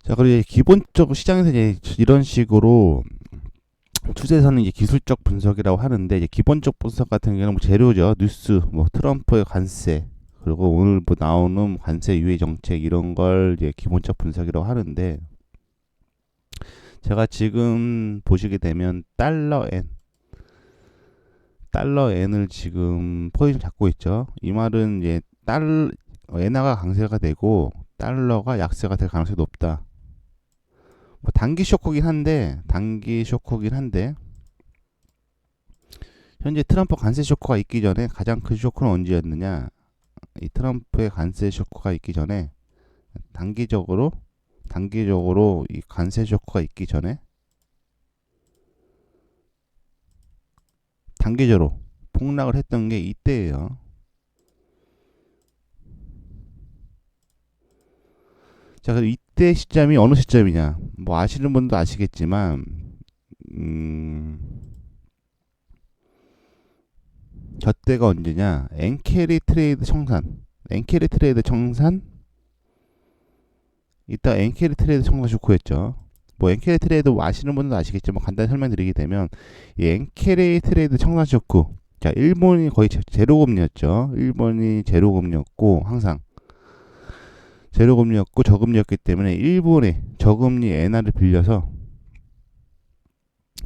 자, 그리고 이제 기본적으로 시장에서 이제 이런 식으로 투자에서는 이제 기술적 분석이라고 하는데, 이제 기본적 분석 같은 경우는 뭐 재료죠. 뉴스, 뭐 트럼프의 관세, 그리고 오늘 뭐 나오는 관세 유예 정책 이런 걸 이제 기본적 분석이라고 하는데, 제가 지금 보시게 되면 달러 엔을 지금 포지션 잡고 있죠. 이 말은 이제 엔화가 강세가 되고 달러가 약세가 될 가능성이 높다. 뭐 단기 쇼크긴 한데 현재 트럼프 관세 쇼크가 있기 전에 가장 큰 쇼크는 언제였느냐? 이 트럼프의 관세 쇼크가 있기 전에 단기적으로 이 관세 쇼크가 있기 전에 단기적으로 폭락을 했던 게 이때예요. 자, 그럼 이때 시점이 어느 시점이냐? 뭐 아시는 분도 아시겠지만, 음, 저때가 언제냐? 엔캐리 트레이드 청산. 엔캐리 트레이드 청산? 이따 엔캐리 트레이드 청산 쇼크였죠. 뭐 엔캐리 트레이드 뭐 아시는 분도 아시겠지만 간단히 설명드리게 되면 이 엔캐리 트레이드 청산 쇼크. 자, 일본이 거의 제로금리였죠. 일본이 제로금리였고 항상 제로금리였고 저금리였기 때문에 일본의 저금리 엔화를 빌려서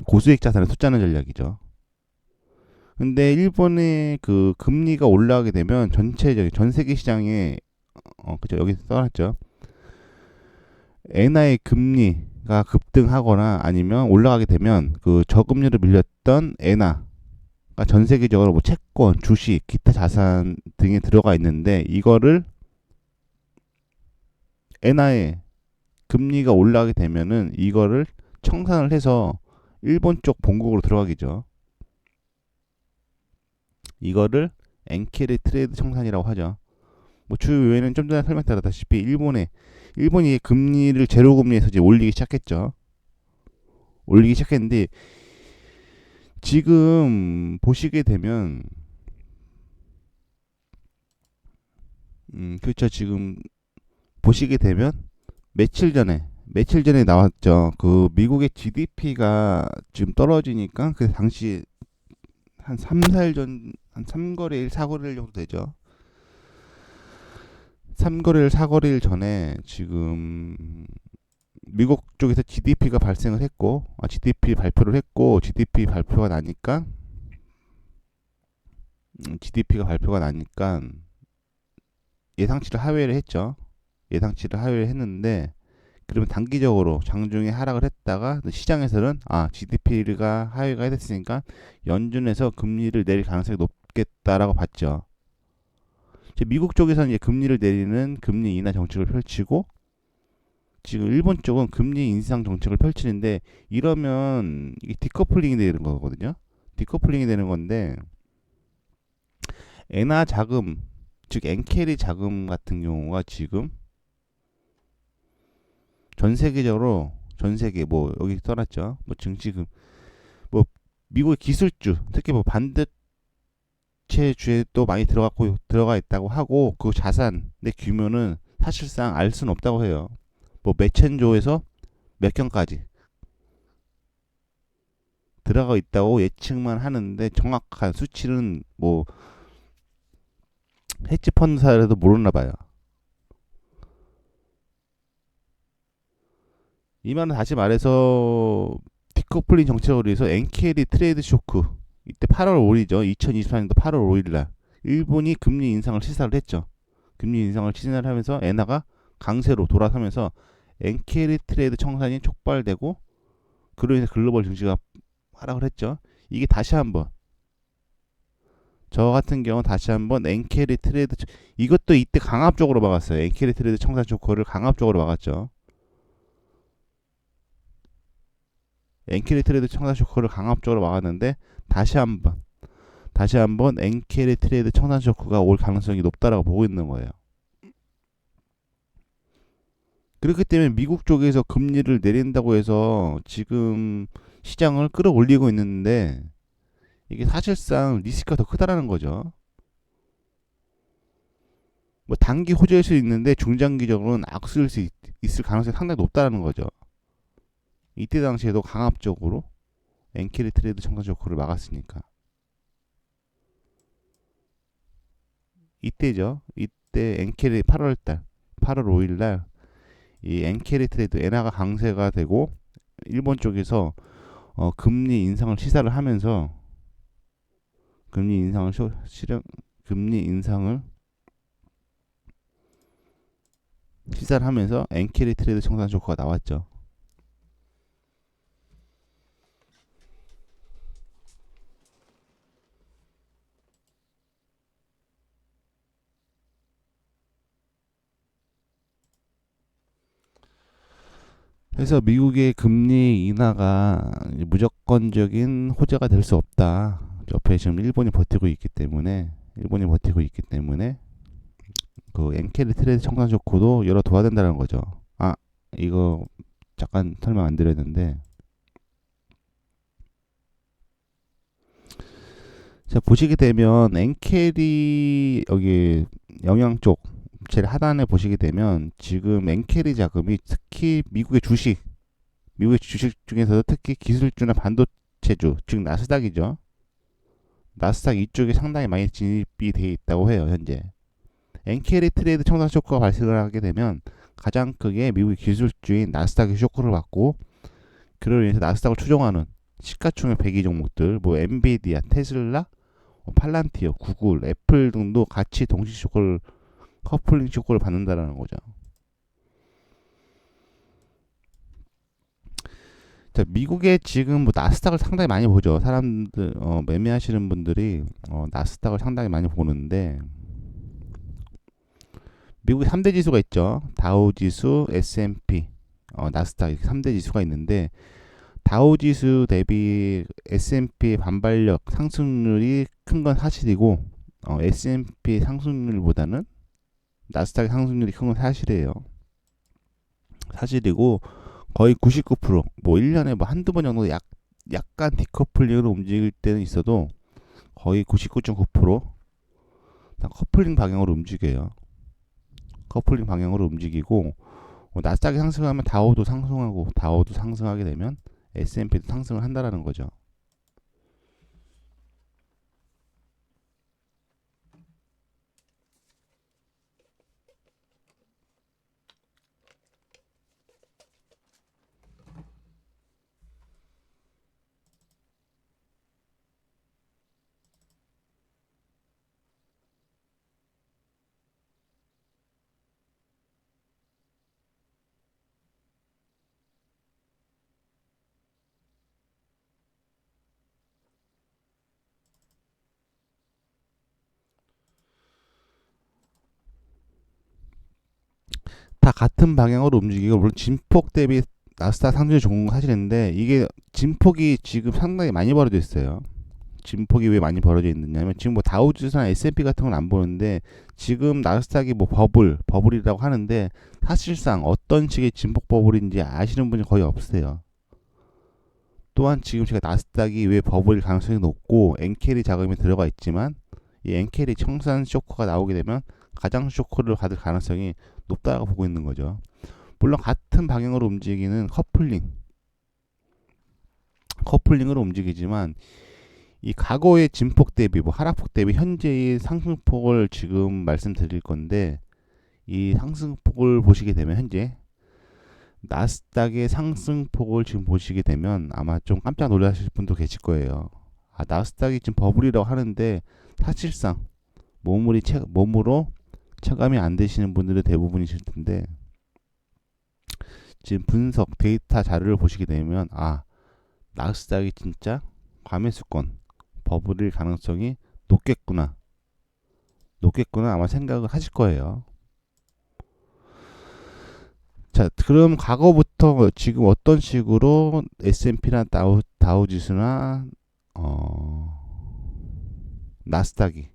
고수익 자산을 쏟자는 전략이죠. 근데 일본의 그 금리가 올라가게 되면 전체적인 전 세계 시장에 그죠, 여기 써놨죠. 엔화의 금리가 급등하거나 아니면 올라가게 되면 그 저금리를 밀렸던 엔화가 전 세계적으로 뭐 채권, 주식, 기타 자산 등에 들어가 있는데 이거를 엔화의 금리가 올라가게 되면은 이거를 청산을 해서 일본 쪽 본국으로 들어가기죠. 이거를 엔캐리 트레이드 청산이라고 하죠. 뭐 주요 요인은 좀 전에 설명드렸다시피 일본이 금리를 제로 금리에서 이제 올리기 시작했죠. 올리기 시작했는데 지금 보시게 되면 그렇죠. 지금 보시게 되면 며칠 전에 나왔죠. 그 미국의 GDP가 지금 떨어지니까 그 당시 한 3, 4일 전, 한 3거래일, 4거래일 정도 되죠. 3거래일, 4거래일 전에 지금 미국 쪽에서 GDP가 발생을 했고, GDP 발표를 했고, GDP가 발표가 나니까 예상치를 하회를 했죠. 예상치를 하회를 했는데, 그러면 단기적으로 장중에 하락을 했다가 시장에서는 GDP가 하회가 됐으니까 연준에서 금리를 내릴 가능성이 높겠다라고 봤죠. 미국 쪽에서는 이제 금리를 내리는 금리 인하 정책을 펼치고 지금 일본 쪽은 금리 인상 정책을 펼치는데 이러면 이게 디커플링이 되는 거거든요. 디커플링이 되는 건데 엔화 자금 즉 엔캐리 자금 같은 경우가 지금 전 세계 뭐 여기 써놨죠. 뭐 증시금 뭐 미국의 기술주 특히 뭐 반도체주에 또 많이 들어가 있다고 하고 그 자산의 규모는 사실상 알 수는 없다고 해요. 뭐 몇천조에서 몇 경까지 들어가 있다고 예측만 하는데 정확한 수치는 뭐 헤지펀드사라도 모르나 봐요. 이 말은 다시 말해서 디커플링 정책으로 해서 엔켈이 트레이드 쇼크 이때 8월 5일이죠. 2024년도 8월 5일날 일본이 금리 인상을 시사를 했죠. 금리 인상을 시사를 하면서 엔화가 강세로 돌아서면서 엔켈이 트레이드 청산이 촉발되고 그로 인해 글로벌 증시가 하락을 했죠. 이게 다시 한번 저 같은 경우 다시 한번 엔캐리 트레이드 이것도 이때 강압적으로 막았어요. 엔캐리 트레이드 청산 쇼크를 강압적으로 막았죠. 엔캐리 트레이드 청산 쇼크를 강압적으로 막았는데 다시 한번 엔캐리 트레이드 청산 쇼크가 올 가능성이 높다라고 보고 있는 거예요. 그렇기 때문에 미국 쪽에서 금리를 내린다고 해서 지금 시장을 끌어올리고 있는데 이게 사실상 리스크가 더 크다라는 거죠. 뭐 단기 호재일 수 있는데 중장기적으로는 악수일 수 있을 가능성이 상당히 높다는 거죠. 이때 당시에도 강압적으로 엔캐리 트레이드 청산 쇼크를 막았으니까. 이때죠. 이때 엔캐리 8월 5일날 이 엔캐리 트레이드 엔화가 강세가 되고 일본 쪽에서 금리 인상을 시사를 하면서 금리 인상을 금리 인상을 시사를 하면서 엔캐리 트레이드 청산 쇼크가 나왔죠. 그래서 미국의 금리 인하가 무조건적인 호재가 될 수 없다. 옆에 지금 일본이 버티고 있기 때문에 그 엔캐리 트레이드 청산 쇼크도 열어둬야 된다는 거죠. 아, 이거 잠깐 설명 안 드렸는데, 자 보시게 되면 엔캐리 여기 영양 쪽 제일 하단에 보시게 되면 지금 엔캐리 자금이 특히 미국의 주식 중에서도 특히 기술주나 반도체주, 즉 나스닥이죠. 나스닥 이쪽에 상당히 많이 진입이 돼 있다고 해요, 현재. 엔캐리 트레이드 청산 쇼크가 발생을 하게 되면 가장 크게 미국의 기술주인 나스닥이 쇼크를 받고, 그로 인해서 나스닥을 추종하는 시가총액 100위 종목들, 뭐 엔비디아, 테슬라, 팔란티어, 구글, 애플 등도 같이 동시 쇼크를 커플링 쇼크를 받는다라는 거죠. 자, 미국에 지금 뭐 나스닥을 상당히 많이 보죠. 사람들 매매하시는 분들이 나스닥을 상당히 많이 보는데, 미국에 3대 지수가 있죠. 다우 지수, S&P, 나스닥 이렇게 3대 지수가 있는데, 다우 지수 대비 S&P의 반발력 상승률이 큰 건 사실이고, S&P 상승률보다는 나스닥의 상승률이 큰 건 사실이고, 거의 99%, 뭐 1년에 뭐 한두 번 정도 약간 디커플링으로 움직일 때는 있어도 거의 99.9% 커플링 방향으로 움직여요. 커플링 방향으로 움직이고, 나스닥이 상승하면 다우도 상승하고, 다우도 상승하게 되면 S&P도 상승을 한다라는 거죠. 다 같은 방향으로 움직이고, 물론 진폭 대비 나스닥 상승이 좋은 건 사실인데, 이게 진폭이 지금 상당히 많이 벌어져 있어요. 진폭이 왜 많이 벌어져 있느냐면, 지금 뭐 다우지수나 S&P 같은 건 안 보는데, 지금 나스닥이 뭐 버블이라고 하는데, 사실상 어떤 식의 진폭 버블인지 아시는 분이 거의 없어요. 또한 지금 제가 나스닥이 왜 버블일 가능성이 높고 엔캐리 자금이 들어가 있지만, 이 엔캐리 청산 쇼크가 나오게 되면 가장 쇼크를 받을 가능성이 높다고 보고 있는 거죠. 물론 같은 방향으로 움직이는 커플링으로 움직이지만, 이 과거의 진폭 대비, 뭐 하락폭 대비 현재의 상승폭을 지금 말씀드릴 건데, 이 상승폭을 보시게 되면 현재 나스닥의 상승폭을 지금 보시게 되면 아마 좀 깜짝 놀라실 분도 계실 거예요. 아, 나스닥이 지금 버블이라고 하는데 사실상 몸으로 체감이 안 되시는 분들은 대부분이실 텐데, 지금 분석 데이터 자료를 보시게 되면 나스닥이 진짜 과매수권 버블일 가능성이 높겠구나 아마 생각을 하실 거예요. 자, 그럼 과거부터 지금 어떤 식으로 S&P나 다우 지수나 나스닥이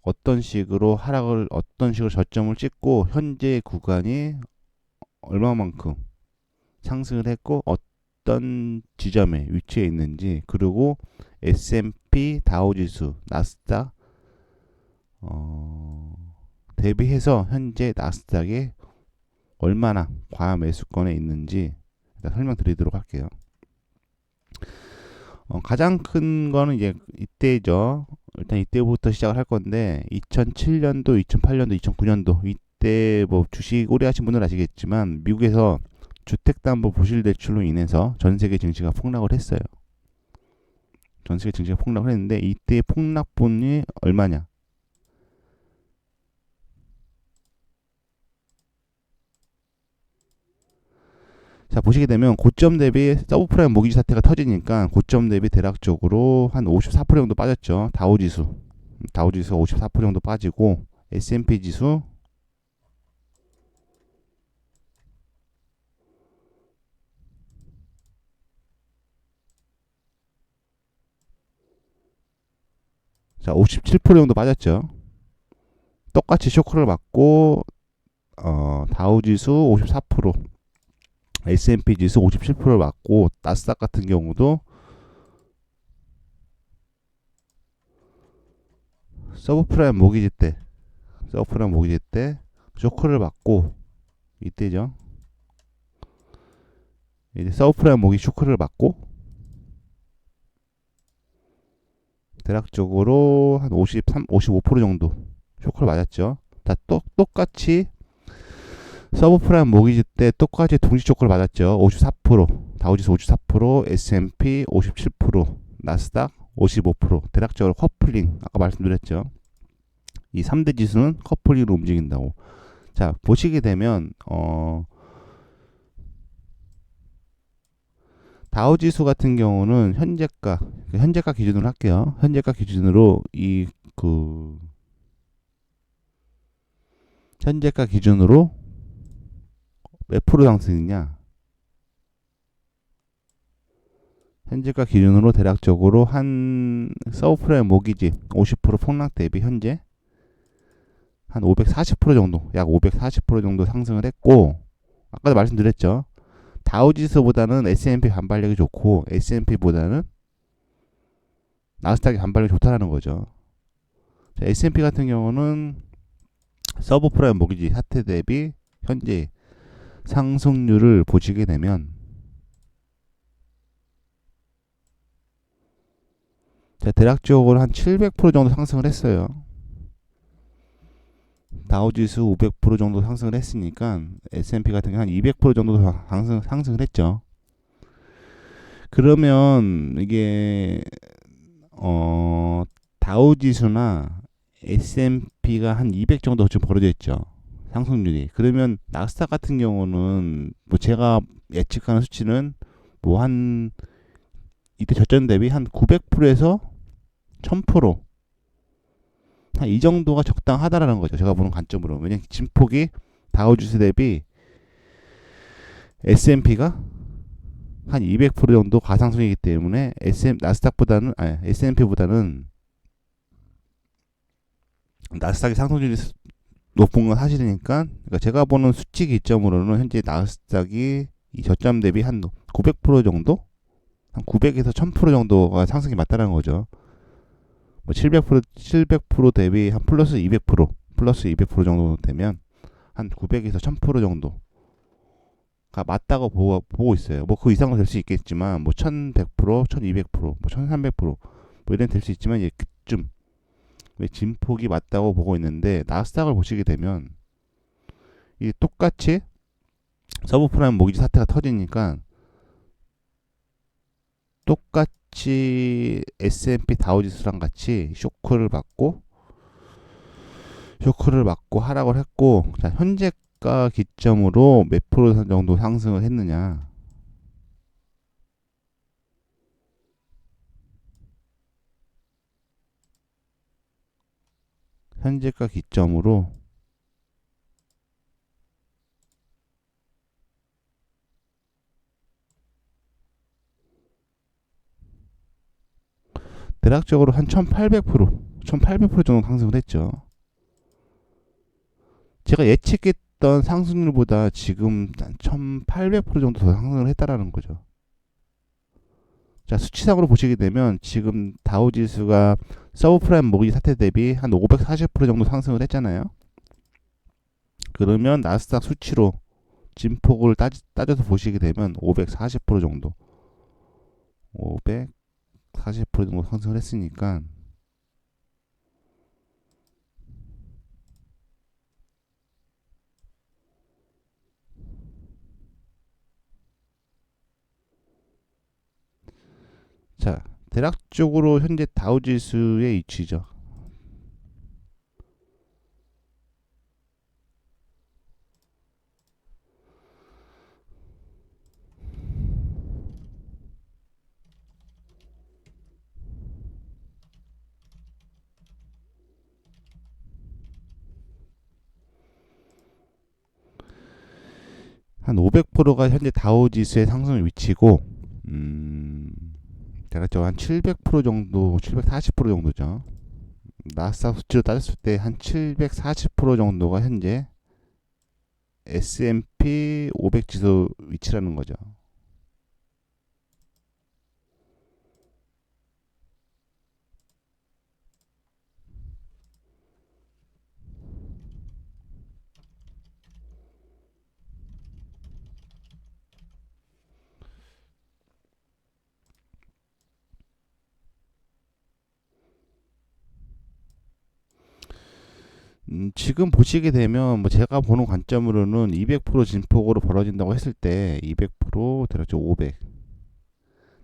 어떤 식으로 저점을 찍고 현재 구간이 얼마만큼 상승을 했고 어떤 지점에 위치해 있는지, 그리고 S&P, 다우지수, 나스닥 대비해서 현재 나스닥에 얼마나 과매수권에 있는지 일단 설명드리도록 할게요. 가장 큰 거는 이제 이때죠. 일단 이때부터 시작을 할 건데 2007년도, 2008년도, 2009년도 이때 뭐 주식 오래 하신 분들은 아시겠지만 미국에서 주택담보부실대출로 인해서 전 세계 증시가 폭락을 했어요. 전 세계 증시가 폭락을 했는데 이때 폭락분이 얼마냐? 자, 보시게 되면 고점 대비 서브프라임 모기지 사태가 터지니까 고점 대비 대략적으로 한 54% 정도 빠졌죠. 다우지수 54% 정도 빠지고 S&P 지수 자, 57% 정도 빠졌죠. 똑같이 쇼크를 맞고 다우지수 54%, S&P 지수 57%를 맞고 나스닥 같은 경우도 서브프라임 모기지 때 쇼크를 맞고 이때죠. 이제 서브프라임 모기지 쇼크를 맞고 대략적으로 한 55% 정도 쇼크를 맞았죠. 다 똑같이 서브프라임 모기지 때 똑같이 동시 쇼크를 맞았죠. 54%, 다우지수 54%, S&P 57%, 나스닥 55%. 대략적으로 커플링 아까 말씀드렸죠. 이 3대 지수는 커플링으로 움직인다고. 자, 보시게 되면 다우지수 같은 경우는 현재가 기준으로 할게요. 현재가 기준으로 현재가 기준으로 몇 프로 상승이냐? 현재가 기준으로 대략적으로 한 서브프라임 모기지 50% 폭락 대비 현재 한 540% 정도, 약 540% 정도 상승을 했고, 아까도 말씀드렸죠. 다우지수보다는 S&P 반발력이 좋고 S&P보다는 나스닥의 반발력이 좋다는 거죠. 자, S&P 같은 경우는 서브프라임 모기지 사태 대비 현재 상승률을 보시게 되면 자, 대략적으로 한 700% 정도 상승을 했어요. 다우지수 500% 정도 상승을 했으니까 S&P 같은 경우 한 200% 정도 상승을 했죠. 그러면 이게 다우지수나 S&P가 한 200 정도 좀 벌어져 있죠. 상승률이. 그러면 나스닥 같은 경우는 뭐 제가 예측하는 수치는 뭐 한 이때 저점 대비 한 900%에서 1000% 한 이 정도가 적당하다라는 거죠. 제가 보는 관점으로. 왜냐면 진폭이 다우지수 대비 S&P가 한 200% 정도 가상승이기 때문에 S&P보다는 나스닥의 상승률이 높은 건 사실이니까, 그러니까 제가 보는 수치 기점으로는 현재 나스닥이 이 저점 대비 한 900% 정도, 한 900에서 1000% 정도가 상승이 맞다는 거죠. 뭐 700% 대비 한 플러스 200% 정도 되면 한 900에서 1000% 정도가 맞다고 보고 있어요. 뭐 그 이상은 될 수 있겠지만 뭐 1100%, 1200%, 뭐 1300%, 뭐 이런 될 수 있지만 이제 그쯤 진폭이 맞다고 보고 있는데, 나스닥을 보시게 되면 이 똑같이 서브프라임 모기지 사태가 터지니까 똑같이 S&P 다우지수랑 같이 쇼크를 받고 하락을 했고, 자, 현재가 기점으로 몇 프로 정도 상승을 했느냐? 현재가 기점으로 대략적으로 한 1800% 정도 상승을 했죠. 제가 예측했던 상승률보다 지금 1800% 정도 더 상승을 했다라는 거죠. 자, 수치상으로 보시게 되면 지금 다우지수가 서브프라임 모기지 사태 대비 한 540% 정도 상승을 했잖아요. 그러면 나스닥 수치로 진폭을 따져서 보시게 되면 540% 정도, 540% 정도 상승을 했으니까, 자, 대략적으로 현재 다우지수의 위치죠. 한 500%가 현재 다우지수의 상승 위치고, 대략적으로 한 700% 정도, 740% 정도죠. 나스닥 수치로 따졌을 때 한 740% 정도가 현재 S&P 500 지수 위치라는 거죠. 지금 보시게 되면 뭐 제가 보는 관점으로는 200% 진폭으로 벌어진다고 했을 때 200% 대략적 500.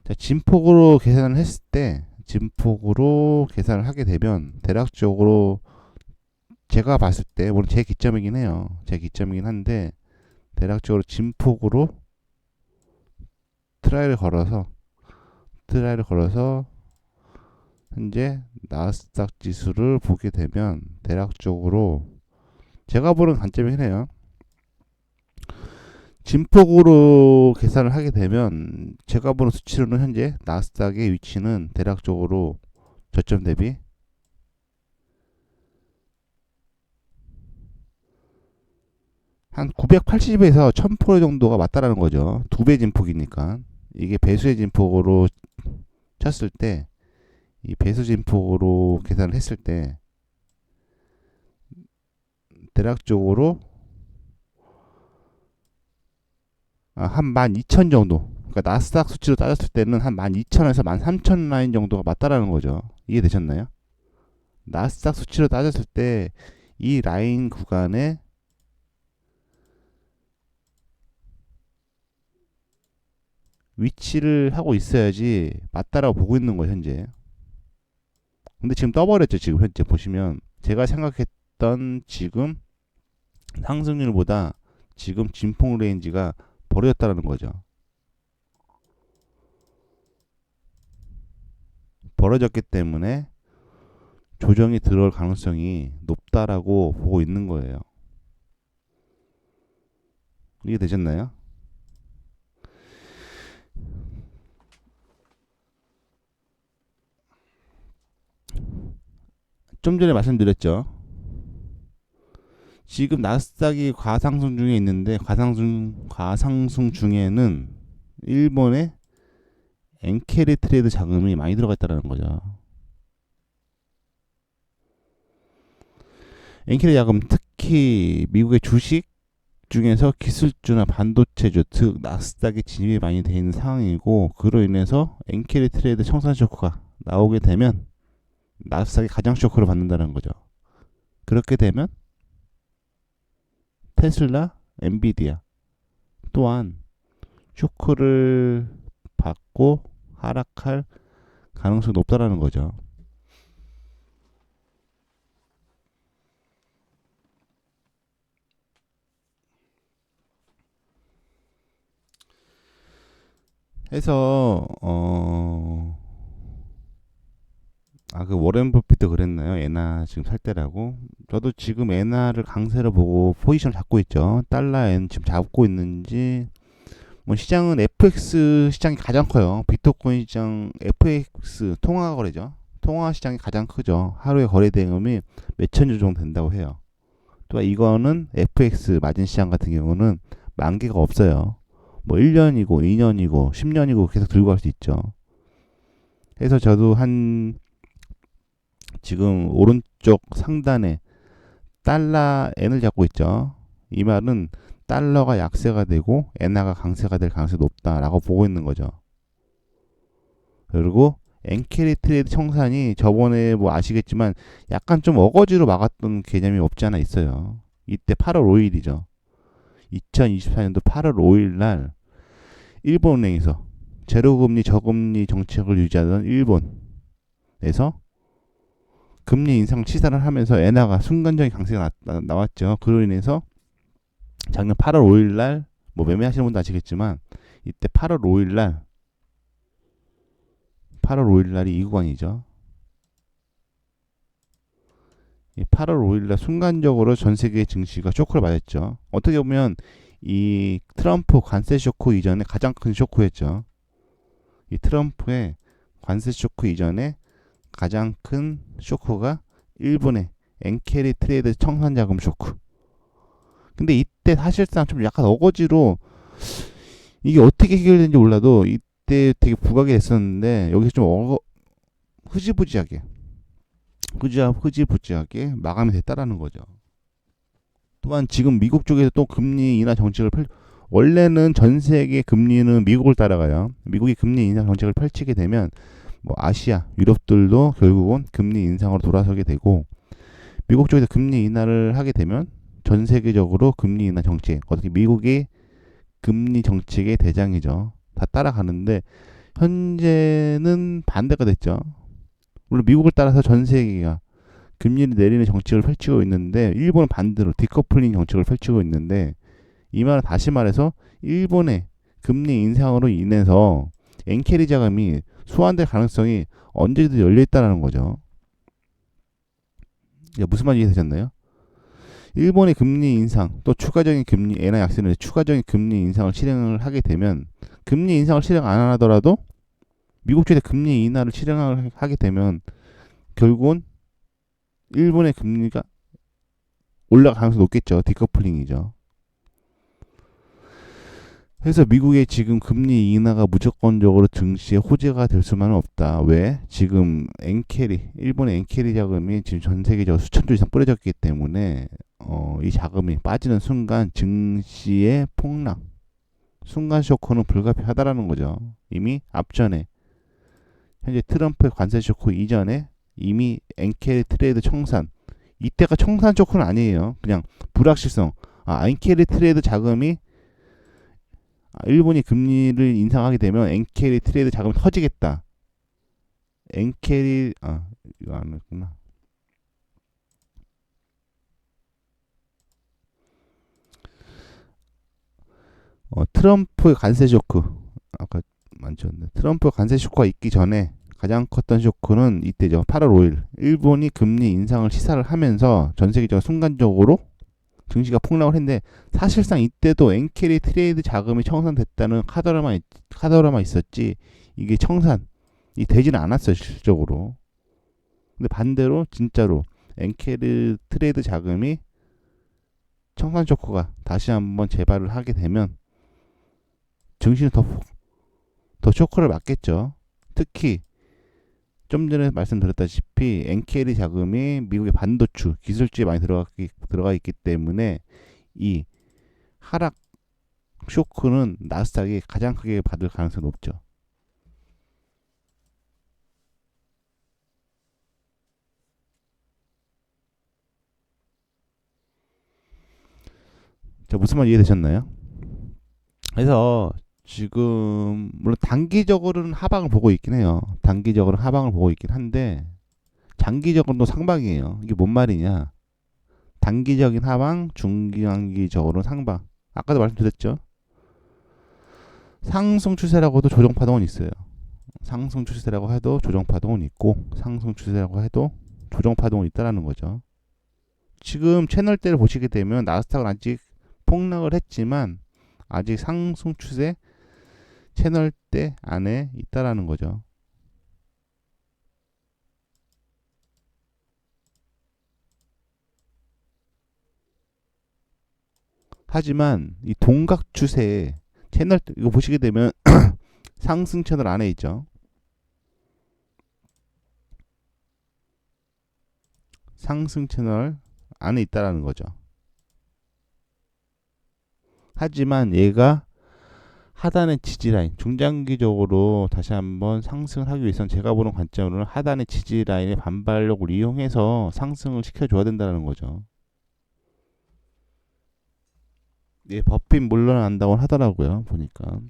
자, 진폭으로 계산을 했을 때 진폭으로 계산을 하게 되면 대략적으로 제가 봤을 때 물론 제 기점이긴 해요. 제 기점이긴 한데 대략적으로 진폭으로 트라이를 걸어서 현재 나스닥 지수를 보게 되면 대략적으로 제가 보는 관점이긴 해요. 진폭으로 계산을 하게 되면 제가 보는 수치로는 현재 나스닥의 위치는 대략적으로 저점 대비 한 980에서 1000% 정도가 맞다라는 거죠. 두 배 진폭이니까. 이게 배수의 진폭으로 쳤을 때, 이 배수 진폭으로 계산을 했을 때, 대략적으로 한 12,000 정도. 그러니까 나스닥 수치로 따졌을 때는 한 12,000에서 13,000 라인 정도가 맞다라는 거죠. 이해되셨나요? 나스닥 수치로 따졌을 때 이 라인 구간에 위치를 하고 있어야지 맞다라고 보고 있는 거예요, 현재. 근데 지금 떠버렸죠, 지금 현재 보시면. 제가 생각했던 지금 상승률보다 지금 진폭 레인지가 벌어졌다는 거죠. 벌어졌기 때문에 조정이 들어올 가능성이 높다라고 보고 있는 거예요. 이게 되셨나요? 좀 전에 말씀드렸죠. 지금 나스닥이 과상승 중에 있는데 과상승 중에는 일본의 엔케리 트레이드 자금이 많이 들어가 있다는 거죠. 엔케리 자금 특히 미국의 주식 중에서 기술주나 반도체주 즉 나스닥에 진입이 많이 되어 있는 상황이고 그로 인해서 엔케리 트레이드 청산 쇼크가 나오게 되면 나스닥이 가장 쇼크를 받는다는 거죠. 그렇게 되면 테슬라, 엔비디아 또한 쇼크를 받고 하락할 가능성이 높다라는 거죠. 해서 그 워렌 버핏도 그랬나요? 엔화 지금 살 때라고. 저도 지금 엔화를 강세로 보고 포지션을 잡고 있죠. 달러엔 지금 잡고 있는지 뭐 시장은 FX 시장이 가장 커요. 비트코인 시장 FX 통화 거래죠. 통화 시장이 가장 크죠. 하루에 거래 대금이 몇천 주 정도 된다고 해요. 또 이거는 FX 마진 시장 같은 경우는 만기가 없어요. 뭐 1년이고 2년이고 10년이고 계속 들고 갈 수 있죠. 해서 저도 지금 오른쪽 상단에 달러 N을 잡고 있죠. 이 말은 달러가 약세가 되고 엔화가 강세가 될 가능성이 높다라고 보고 있는 거죠. 그리고 엔캐리 트레이드 청산이 저번에 뭐 아시겠지만 약간 좀 어거지로 막았던 개념이 없지 않아 있어요. 이때 8월 5일이죠. 2024년도 8월 5일 날 일본은행에서 제로금리 저금리 정책을 유지하던 일본에서 금리 인상 시사를 하면서 엔화가 순간적인 강세가 나왔죠. 그로 인해서 작년 8월 5일 날 뭐 매매하시는 분도 아시겠지만 이때 8월 5일 날이 이 구간이죠. 이 8월 5일 날 순간적으로 전 세계 증시가 쇼크를 맞았죠. 어떻게 보면 이 트럼프 관세 쇼크 이전에 가장 큰 쇼크였죠. 이 트럼프의 관세 쇼크 이전에 가장 큰 쇼크가 일본의 엔캐리 트레이드 청산 자금 쇼크. 근데 이때 사실상 좀 약간 어거지로 이게 어떻게 해결되는지 몰라도 이때 되게 부각이 됐었는데 여기서 좀 흐지부지하게 마감이 됐다라는 거죠. 또한 지금 미국 쪽에서 또 금리 인하 정책을 원래는 전 세계 금리는 미국을 따라가요. 미국이 금리 인하 정책을 펼치게 되면 뭐 아시아, 유럽들도 결국은 금리 인상으로 돌아서게 되고 미국 쪽에서 금리 인하를 하게 되면 전 세계적으로 금리 인하 정책, 어떻게 미국이 금리 정책의 대장이죠. 다 따라가는데 현재는 반대가 됐죠. 물론 미국을 따라서 전 세계가 금리를 내리는 정책을 펼치고 있는데 일본은 반대로 디커플링 정책을 펼치고 있는데 이 말은 다시 말해서 일본의 금리 인상으로 인해서 엔캐리 자금이 소환될 가능성이 언제든 열려 있다는 거죠. 무슨 말인지 이해되셨나요? 일본의 금리 인상 또 추가적인 금리 엔화 약세는 추가적인 금리 인상을 실행을 하게 되면 금리 인상을 실행 안 하더라도 미국 쪽에 금리 인하를 실행을 하게 되면 결국은 일본의 금리가 올라갈 가능성이 높겠죠. 디커플링이죠. 그래서 미국의 지금 금리 인하가 무조건적으로 증시에 호재가 될 수만은 없다. 왜? 지금 일본의 엔캐리 자금이 지금 전 세계적으로 수천 조 이상 뿌려졌기 때문에 이 자금이 빠지는 순간 증시의 폭락, 순간 쇼크는 불가피하다라는 거죠. 이미 앞전에 현재 트럼프의 관세 쇼크 이전에 이미 엔캐리 트레이드 청산, 이때가 청산 쇼크는 아니에요. 그냥 불확실성. 엔캐리 트레이드 자금이 일본이 금리를 인상하게 되면 엔캐리 트레이드 자금이 터지겠다. 엔캐리 이거 안 했구나. 트럼프의 관세 쇼크 아까 많죠. 트럼프 관세 쇼크가 있기 전에 가장 컸던 쇼크는 이때죠. 8월 5일 일본이 금리 인상을 시사를 하면서 전 세계적으로 순간적으로 증시가 폭락을 했는데 사실상 이때도 엔캐리 트레이드 자금이 청산됐다는 카더라만 있었지 이게 청산이 되지는 않았어요. 실질적으로. 근데 반대로 진짜로 엔캐리 트레이드 자금이 청산 쇼크가 다시 한번 재발을 하게 되면 증시는 더 쇼크를 맞겠죠. 특히 좀 전에 말씀드렸다시피 엔캐리 자금이 미국의 반도체 기술주에 많이 들어가 있기 때문에 이 하락 쇼크는 나스닥이 가장 크게 받을 가능성이 높죠. 자, 무슨 말 이해되셨나요? 그래서 지금 물론 단기적으로는 하방을 보고 있긴 해요. 단기적으로는 하방을 보고 있긴 한데 장기적으로는 상방이에요. 이게 뭔 말이냐? 단기적인 하방, 중장기적으로는 상방. 아까도 말씀드렸죠. 상승 추세라고도 조정 파동은 있어요. 상승 추세라고 해도 조정 파동은 있고 상승 추세라고 해도 조정 파동은 있다라는 거죠. 지금 채널대를 보시게 되면 나스닥은 아직 폭락을 했지만 아직 상승 추세 채널대 안에 있다라는 거죠. 하지만 이 동각 추세에 채널 이거 보시게 되면 상승 채널 안에 있죠. 상승 채널 안에 있다라는 거죠. 하지만 얘가 하단의 지지라인, 중장기적으로 다시 한번 상승을 하기 위해서는 제가 보는 관점으로는 하단의 지지라인의 반발력을 이용해서 상승을 시켜줘야 된다는 거죠. 예, 버핏 물러난다고 하더라고요. 보니까.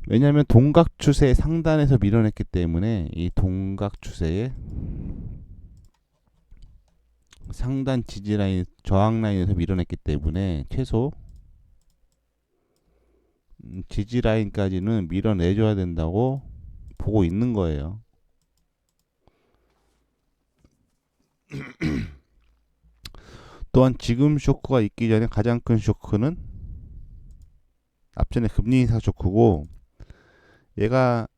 왜냐하면 동각 추세 상단에서 밀어냈기 때문에 이 동각 추세의 상단 지지라인, 저항라인에서 밀어냈기 때문에 최소 지지라인까지는 밀어내줘야 된다고 보고 있는 거예요. 또한 지금 쇼크가 있기 전에 가장 큰 쇼크는 앞전에 금리 인상 쇼크고, 얘가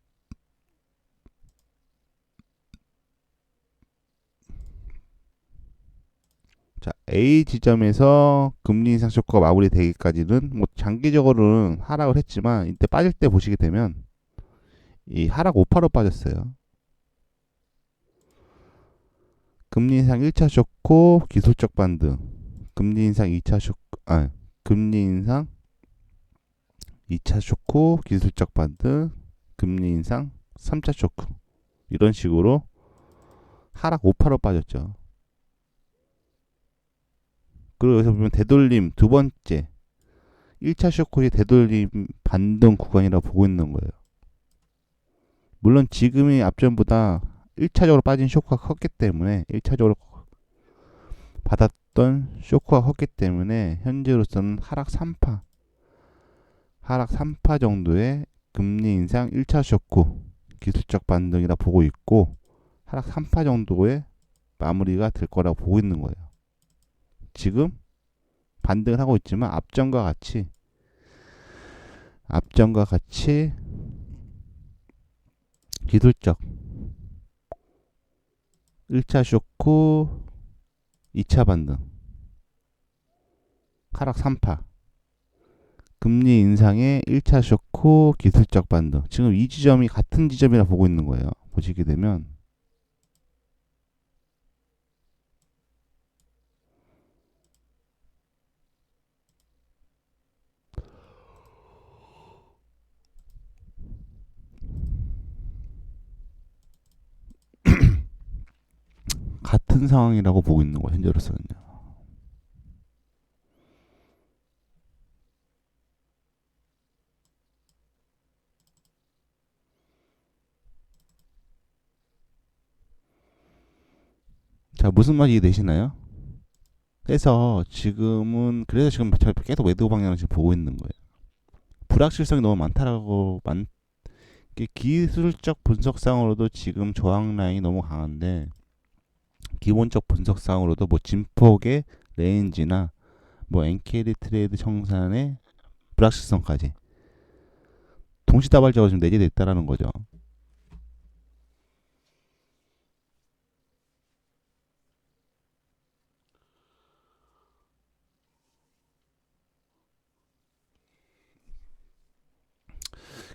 자, A 지점에서 금리 인상 쇼크가 마무리되기까지는 뭐 장기적으로는 하락을 했지만 이때 빠질 때 보시게 되면 이 하락 오파로 빠졌어요. 금리 인상 1차 쇼크 기술적 반등, 금리 인상 2차 쇼크, 금리 인상 2차 쇼크 기술적 반등, 금리 인상 3차 쇼크, 이런 식으로 하락 오파로 빠졌죠. 그리고 여기서 보면 되돌림 두 번째, 1차 쇼크의 되돌림 반등 구간이라고 보고 있는 거예요. 물론 지금이 앞전보다 1차적으로 빠진 쇼크가 컸기 때문에, 1차적으로 받았던 쇼크가 컸기 때문에 현재로서는 하락 3파 정도의 금리 인상 1차 쇼크 기술적 반등이라 보고 있고, 하락 3파 정도의 마무리가 될 거라고 보고 있는 거예요. 지금 반등을 하고 있지만 앞전과 같이 기술적 1차 쇼크 2차 반등, 하락 3파, 금리 인상의 1차 쇼크 기술적 반등, 지금 이 지점이 같은 지점이라 보고 있는 거예요. 보시게 되면 같은 상황이라고 보고 있는 거예요. 현재로서는요. 자, 무슨 말이 이해되시나요? 그래서 지금 계속 매도 방향을 지금 보고 있는 거예요. 불확실성이 너무 기술적 분석상으로도 지금 저항 라인이 너무 강한데, 기본적 분석상으로도 뭐 진폭의 레인지나 뭐 엔캐리 트레이드 청산의 불확실성까지 동시다발적으로 지금 내재되어 있다는 거죠.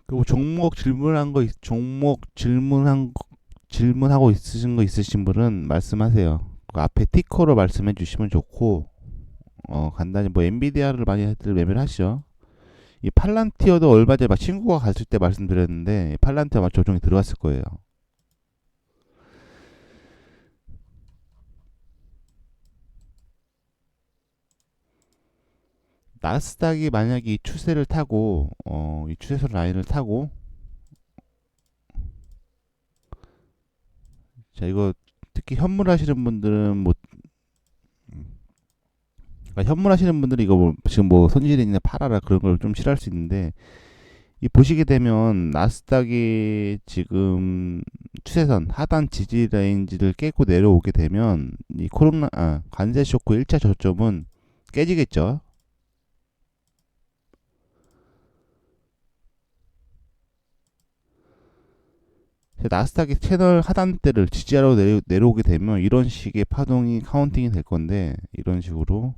그리고 질문하고 있으신 거 있으신 분은 말씀하세요. 그 앞에 티커로 말씀해 주시면 좋고, 간단히 뭐 엔비디아를 많이들 매매를 하시죠. 이 팔란티어도 얼마 전에 친구가 갔을 때 말씀드렸는데, 팔란티어 아마 조정이 들어갔을 거예요. 나스닥이 만약에 이 추세를 타고, 이 추세선 라인을 타고, 자, 이거 특히 현물하시는 분들은 뭐, 그러니까 현물하시는 분들이 이거 뭐 지금 뭐 손실이 있냐 팔아라 그런 걸 좀 싫어할 수 있는데, 이 보시게 되면 나스닥이 지금 추세선 하단 지지 레인지를 깨고 내려오게 되면 이 관세 쇼크 1차 저점은 깨지겠죠. 나스닥이 채널 하단대를 지지하러 내려오게 되면 이런 식의 파동이 카운팅이 될 건데, 이런 식으로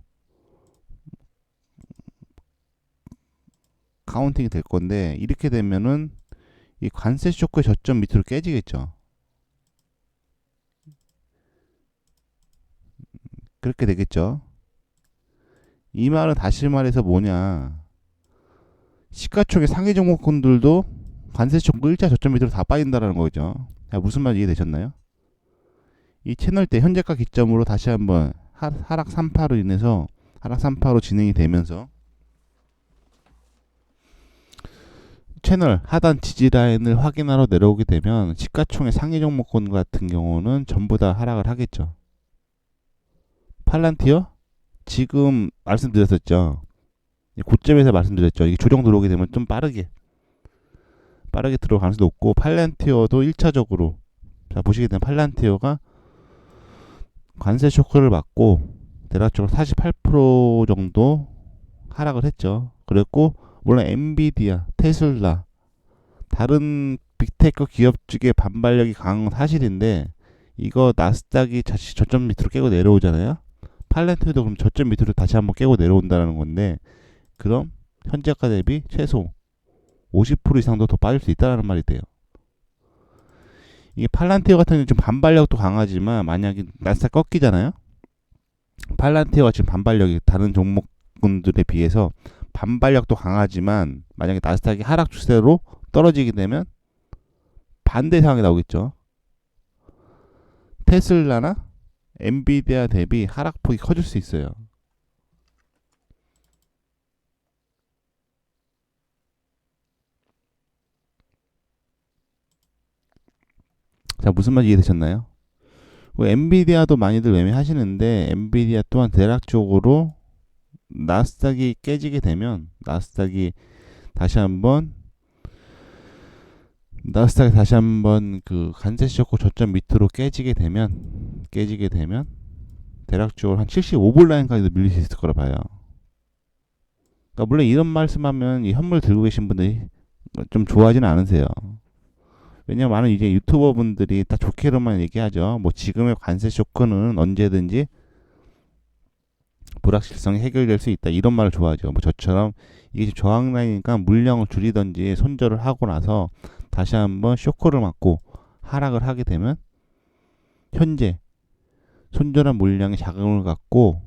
카운팅이 될 건데, 이렇게 되면은 이 관세 쇼크의 저점 밑으로 깨지겠죠. 그렇게 되겠죠. 이 말은 다시 말해서 뭐냐, 시가총액 상위 종목군들도 관세 쇼크 일자 저점 밑으로 다 빠진다라는 거죠. 무슨 말 이해되셨나요? 이 채널 때 현재가 기점으로 다시 한번 하락 3파로 인해서 하락 3파로 진행이 되면서 채널 하단 지지 라인을 확인하러 내려오게 되면 시가총액 상위 종목군 같은 경우는 전부 다 하락을 하겠죠. 팔란티어 지금 말씀드렸었죠. 고점에서 말씀드렸죠. 이게 조정 들어오게 되면 좀 빠르게 들어갈 가능성이 높고, 팔란티어도 1차적으로 자 보시게 되면 팔란티어가 관세 쇼크를 받고 대략적으로 48% 정도 하락을 했죠. 그랬고 물론 엔비디아, 테슬라 다른 빅테크 기업 쪽에 반발력이 강한 건 사실인데, 이거 나스닥이 다시 저점 밑으로 깨고 내려오잖아요. 팔란티어도 그럼 저점 밑으로 다시 한번 깨고 내려온다는 건데, 그럼 현재가 대비 최소 50% 이상도 더 빠질 수 있다는 말이 돼요. 이게 팔란티어 같은 경우는 좀 반발력도 강하지만 만약에 나스닥 꺾이잖아요. 팔란티어가 지금 반발력이 다른 종목군들에 비해서 반발력도 강하지만 만약에 나스닥이 하락 추세로 떨어지게 되면 반대 상황이 나오겠죠. 테슬라나 엔비디아 대비 하락폭이 커질 수 있어요. 자, 무슨 말 이해되셨나요? 엔비디아도 많이들 매매하시는데, 엔비디아 또한 대략적으로 나스닥이 깨지게 되면 다시 한번 나스닥이 다시 한번 그 관세 쇼크 저점 밑으로 깨지게 되면 대략적으로 한 75불 라인까지도 밀릴 수 있을 거라 봐요. 그러니까 물론 이런 말씀하면 이 현물 들고 계신 분들이 좀 좋아하지는 않으세요. 왜냐면 많은 이제 유튜버 분들이 다 좋게로만 얘기하죠. 뭐 지금의 관세 쇼크는 언제든지 불확실성이 해결될 수 있다, 이런 말을 좋아하죠. 뭐 저처럼 이게 저항 라인이니까 물량을 줄이든지 손절을 하고 나서 다시 한번 쇼크를 맞고 하락을 하게 되면 현재 손절한 물량의 자금을 갖고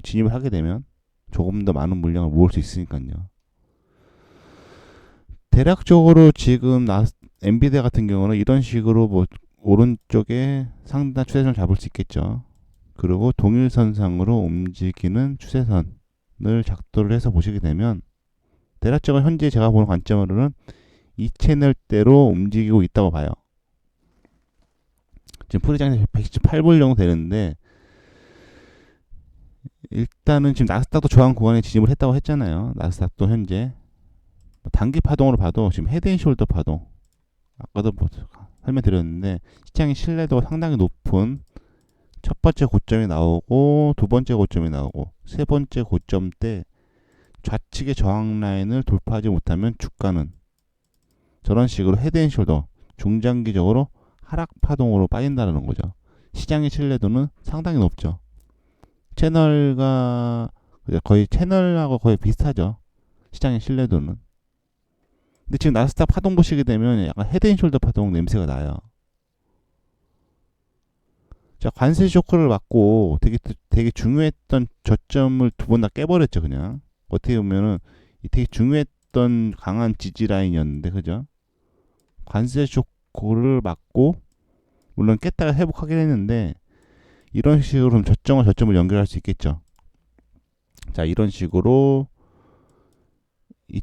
진입을 하게 되면 조금 더 많은 물량을 모을 수 있으니까요. 대략적으로 지금 엔비디아 같은 경우는 이런 식으로 뭐 오른쪽에 상단 추세선을 잡을 수 있겠죠. 그리고 동일선상으로 움직이는 추세선을 작도를 해서 보시게 되면 대략적으로 현재 제가 보는 관점으로는 이 채널대로 움직이고 있다고 봐요. 지금 프리장에서 118불 정도 되는데, 일단은 지금 나스닥도 저항 구간에 진입을 했다고 했잖아요. 나스닥도 현재 단기 파동으로 봐도 지금 헤드앤숄더 파동, 아까도 뭐 설명드렸는데 시장의 신뢰도가 상당히 높은 첫 번째 고점이 나오고 두 번째 고점이 나오고 세 번째 고점 때 좌측의 저항 라인을 돌파하지 못하면 주가는 저런 식으로 헤드앤숄더 중장기적으로 하락 파동으로 빠진다는 거죠. 시장의 신뢰도는 상당히 높죠. 채널하고 거의 비슷하죠. 시장의 신뢰도는. 근데 지금 나스닥 파동 보시게 되면 약간 헤드앤숄더 파동 냄새가 나요. 자, 관세 쇼크를 맞고 되게 중요했던 저점을 두 번 다 깨버렸죠, 그냥. 어떻게 보면은 되게 중요했던 강한 지지 라인이었는데, 그죠? 관세 쇼크를 맞고 물론 깼다가 회복하긴 했는데, 이런 식으로 저점과 저점을 연결할 수 있겠죠. 자, 이런 식으로 이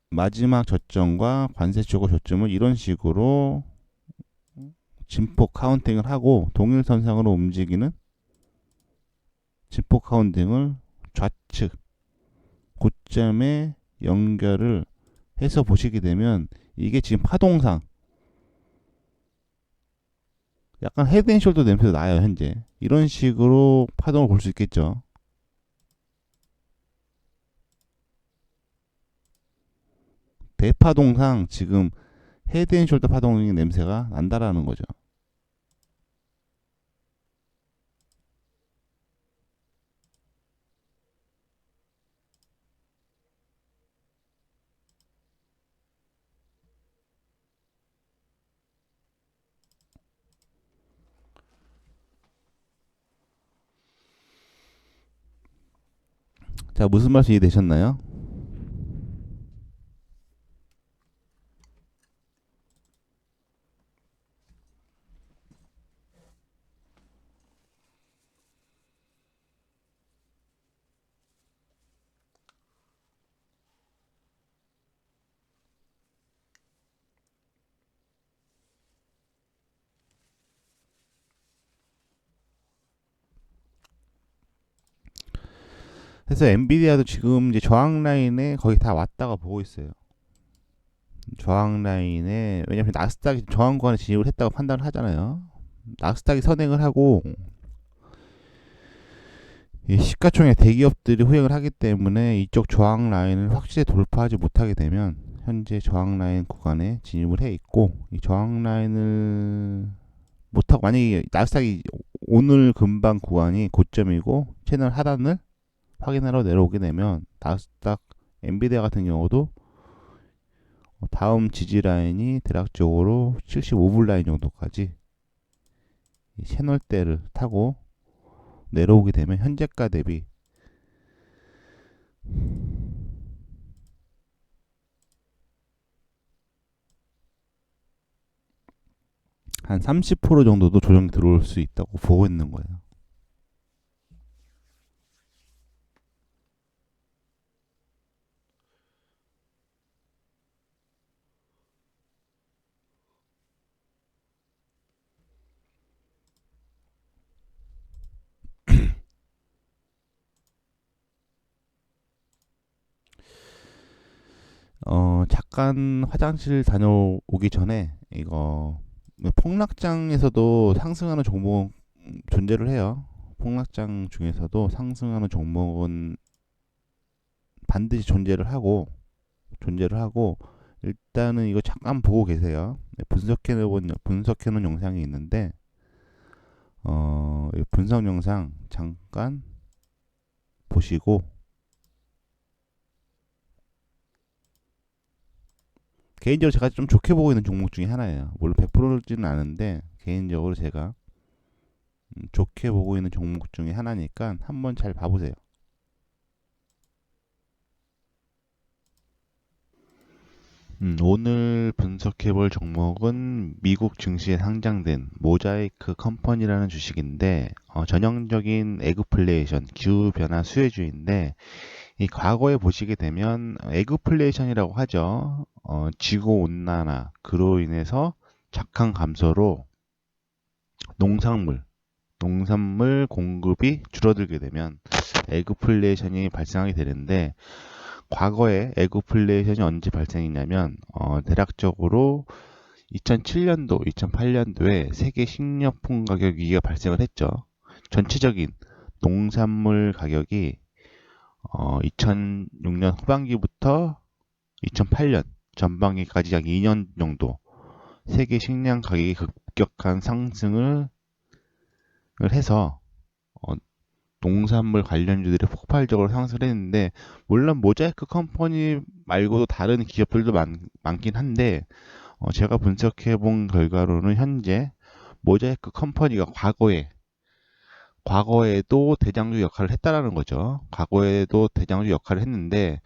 마지막 저점과 관세 쇼크 저점을 이런 식으로 진폭 카운팅을 하고 동일선상으로 움직이는 진폭 카운팅을 좌측 고점에 연결을 해서 보시게 되면 이게 지금 파동상 약간 헤드앤숄더 냄새도 나요. 현재 이런 식으로 파동을 볼 수 있겠죠. 대파동상 지금 헤드앤숄더 파동의 냄새가 난다라는 거죠. 자, 무슨 말씀 이해되셨나요? 그래서 엔비디아도 지금 이제 저항 라인에 거의 다 왔다가 보고 있어요. 저항 라인에, 왜냐면 나스닥이 저항 구간에 진입을 했다고 판단을 하잖아요. 나스닥이 선행을 하고 이 시가총액 대기업들이 후행을 하기 때문에 이쪽 저항 라인을 확실히 돌파하지 못하게 되면 현재 저항 라인 구간에 진입을 해 있고, 이 저항 라인을 못하고 만약에 나스닥이 오늘 금방 구간이 고점이고 채널 하단을 확인하러 내려오게 되면 나스닥 엔비디아 같은 경우도 다음 지지 라인이 대략적으로 75불 라인 정도까지 채널대를 타고 내려오게 되면 현재가 대비 한 30% 정도도 조정이 들어올 수 있다고 보고 있는 거예요. 잠깐 화장실 다녀오기 전에 이거 폭락장에서도 상승하는 종목 존재를 해요. 폭락장 중에서도 상승하는 종목은 반드시 존재를 하고 일단은 이거 잠깐 보고 계세요. 분석해놓은 영상이 있는데 이 분석 영상 잠깐 보시고 개인적으로 제가 좀 좋게 보고 있는 종목 중에 하나예요. 물론 100%지는 않은데 개인적으로 제가 좋게 보고 있는 종목 중에 하나니까 한번 잘 봐보세요. 오늘 분석해볼 종목은 미국 증시에 상장된 모자이크 컴퍼니라는 주식인데 전형적인 에그플레이션 기후변화 수혜주인데 이 과거에 보시게 되면 에그플레이션이라고 하죠. 지구온난화 그로 인해서 작황 감소로 농산물 공급이 줄어들게 되면 에그플레이션이 발생하게 되는데, 과거에 에그플레이션이 언제 발생했냐면 대략적으로 2007년도, 2008년도에 세계 식료품 가격 위기가 발생을 했죠. 전체적인 농산물 가격이 2006년 후반기부터 2008년 전반기까지 약 2년 정도 세계 식량 가격이 급격한 상승을 해서 농산물 관련주들이 폭발적으로 상승을 했는데, 물론 모자이크 컴퍼니 말고도 다른 기업들도 많긴 한데 제가 분석해 본 결과로는 현재 모자이크 컴퍼니가 과거에도 대장주 역할을 했다라는 거죠. 과거에도 대장주 역할을 했는데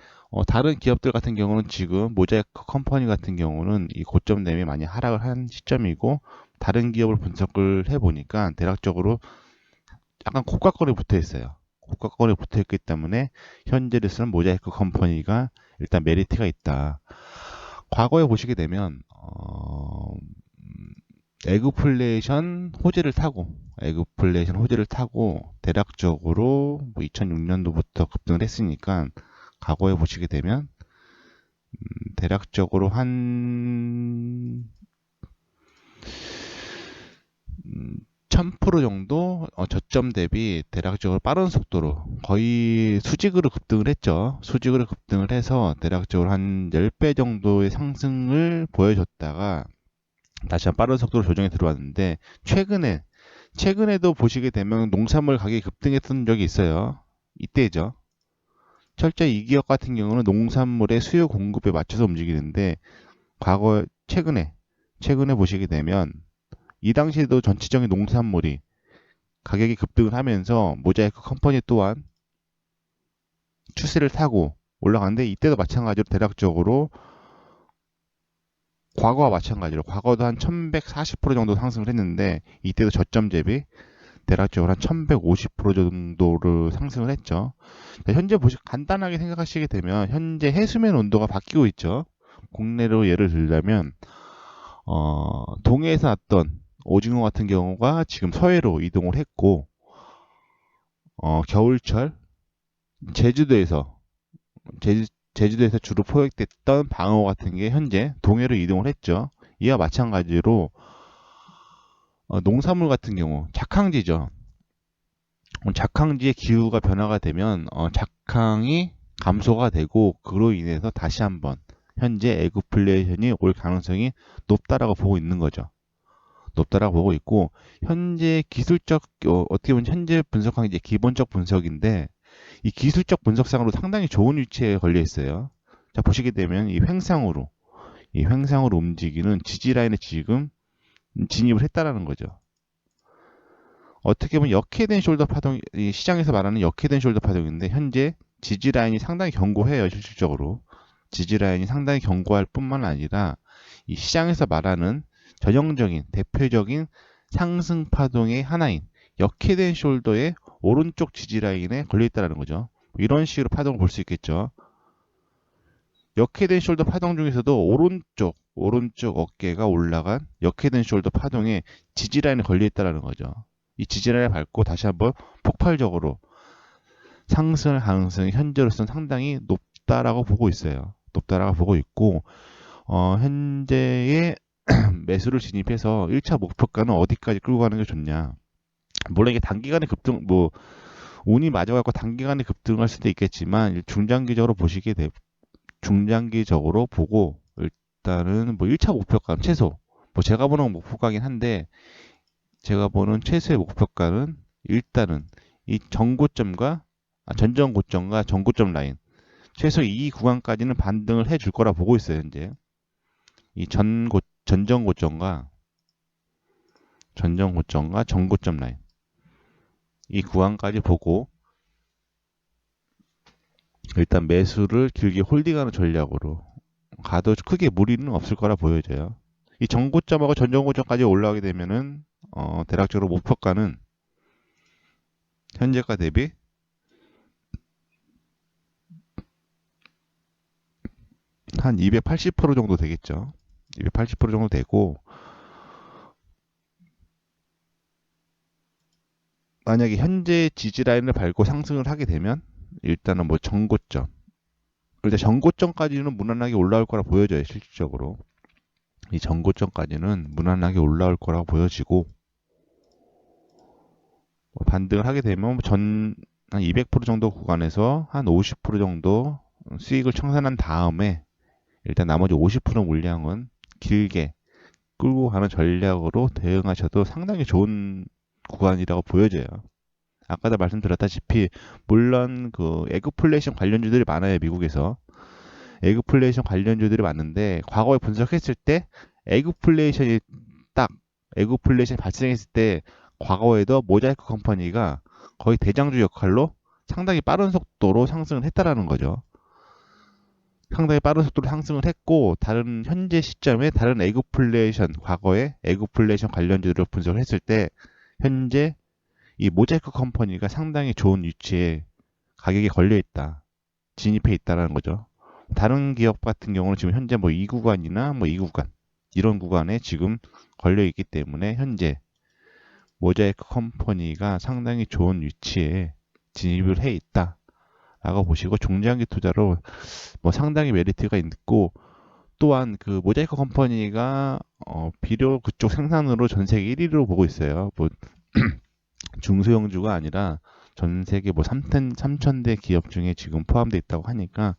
다른 기업들 같은 경우는 지금 모자이크 컴퍼니 같은 경우는 이 고점 대비 많이 하락을 한 시점이고, 다른 기업을 분석을 해보니까 대략적으로 약간 고가권에 붙어 있어요. 고가권에 붙어 있기 때문에 현재로서는 모자이크 컴퍼니가 일단 메리트가 있다. 과거에 보시게 되면 에그플레이션 호재를 타고 대략적으로 뭐 2006년도부터 급등을 했으니까, 과거에 보시게 되면 대략적으로 한 1000% 정도 저점 대비 대략적으로 빠른 속도로 거의 수직으로 급등을 했죠. 수직으로 급등을 해서 대략적으로 한 10배 정도의 상승을 보여줬다가 다시 한 빠른 속도로 조정이 들어왔는데, 최근에도 보시게 되면 농산물 가격이 급등했던 적이 있어요. 이때죠. 철저히 이 기업 같은 경우는 농산물의 수요 공급에 맞춰서 움직이는데, 최근에 보시게 되면 이 당시에도 전체적인 농산물이 가격이 급등을 하면서 모자이크 컴퍼니 또한 추세를 타고 올라가는데 이때도 마찬가지로 대략적으로 과거와 마찬가지로 과거도 한 1140% 정도 상승을 했는데 이때도 저점 대비 대략적으로 한 1150% 정도를 상승을 했죠. 자, 현재 간단하게 생각하시게 되면 현재 해수면 온도가 바뀌고 있죠. 국내로 예를 들자면 동해에서 났던 오징어 같은 경우가 지금 서해로 이동을 했고 겨울철 제주도에서 제주도에서 주로 포획됐던 방어 같은 게 현재 동해로 이동을 했죠. 이와 마찬가지로 농산물 같은 경우 작황지죠. 작황지의 기후가 변화가 되면 작황이 감소가 되고 그로 인해서 다시 한번 현재 에그플레이션이 올 가능성이 높다라고 보고 있는 거죠. 높다라고 보고 있고 현재 기술적 어떻게 보면 현재 분석한 게 기본적 분석인데 이 기술적 분석상으로 상당히 좋은 위치에 걸려 있어요. 자 보시게 되면 이 횡상으로 움직이는 지지 라인에 지금 진입을 했다라는 거죠. 어떻게 보면 역회된 숄더 파동, 이 시장에서 말하는 역회된 숄더 파동인데 현재 지지 라인이 상당히 견고해요. 실질적으로 지지 라인이 상당히 견고할 뿐만 아니라 이 시장에서 말하는 전형적인 대표적인 상승 파동의 하나인 역회된 숄더의 오른쪽 지지 라인에 걸려 있다는 거죠. 이런 식으로 파동을 볼 수 있겠죠. 역회된 숄더 파동 중에서도 오른쪽 어깨가 올라간 역회된 숄더 파동에 지지 라인에 걸려 있다는 거죠. 이 지지 라인을 밟고 다시 한번 폭발적으로 상승할 가능성이 현재로서는 상당히 높다라고 보고 있어요. 높다라고 보고 있고 현재의 매수를 진입해서 1차 목표가는 어디까지 끌고 가는 게 좋냐. 물론 이게 단기간에 급등 운이 맞아갖고 단기간에 급등할 수도 있겠지만 중장기적으로 보고 일단은 1차 목표가는 최소 제가 보는 목표가긴 한데 제가 보는 최소의 목표가는 일단은 이 전전 고점과 전고점 라인 최소 이 구간까지는 반등을 해줄 거라 보고 있어요. 현재 이 전전 고점과 전고점 라인 이 구간까지 보고 일단 매수를 길게 홀딩하는 전략으로 가도 크게 무리는 없을 거라 보여져요. 이 전고점하고 전전고점까지 올라가게 되면은 대략적으로 목표가는 현재가 대비 한 280% 정도 되겠죠. 280% 정도 되고 만약에 현재 지지 라인을 밟고 상승을 하게 되면 일단은 일단 전고점까지는 무난하게 올라올 거라 보여져요. 실질적으로 이 전고점까지는 무난하게 올라올 거라고 보여지고 반등을 하게 되면 한 200% 정도 구간에서 한 50% 정도 수익을 청산한 다음에 일단 나머지 50% 물량은 길게 끌고 가는 전략으로 대응하셔도 상당히 좋은 구간이라고 보여져요. 아까도 말씀드렸다시피 물론 그 에그플레이션 관련주들이 많아요. 미국에서 에그플레이션 관련주들이 많은데 과거에 분석했을 때 에그플레이션이 딱 에그플레이션이 발생했을 때 과거에도 모자이크 컴퍼니가 거의 대장주 역할로 상당히 빠른 속도로 상승을 했다라는 거죠. 상당히 빠른 속도로 상승을 했고 다른 현재 시점에 다른 과거의 에그플레이션 관련주들을 분석을 했을 때 현재 이 모자이크 컴퍼니가 상당히 좋은 위치에 가격이 걸려 있다. 진입해 있다라는 거죠. 다른 기업 같은 경우는 지금 현재 이 구간이나 이 구간 이런 구간에 지금 걸려 있기 때문에 현재 모자이크 컴퍼니가 상당히 좋은 위치에 진입을 해 있다라고 보시고 중장기 투자로 상당히 메리트가 있고 또한 그 모자이크 컴퍼니가 비료 그쪽 생산으로 전 세계 1위로 보고 있어요. 중소형주가 아니라 전 세계 3,000대 기업 중에 지금 포함되어 있다고 하니까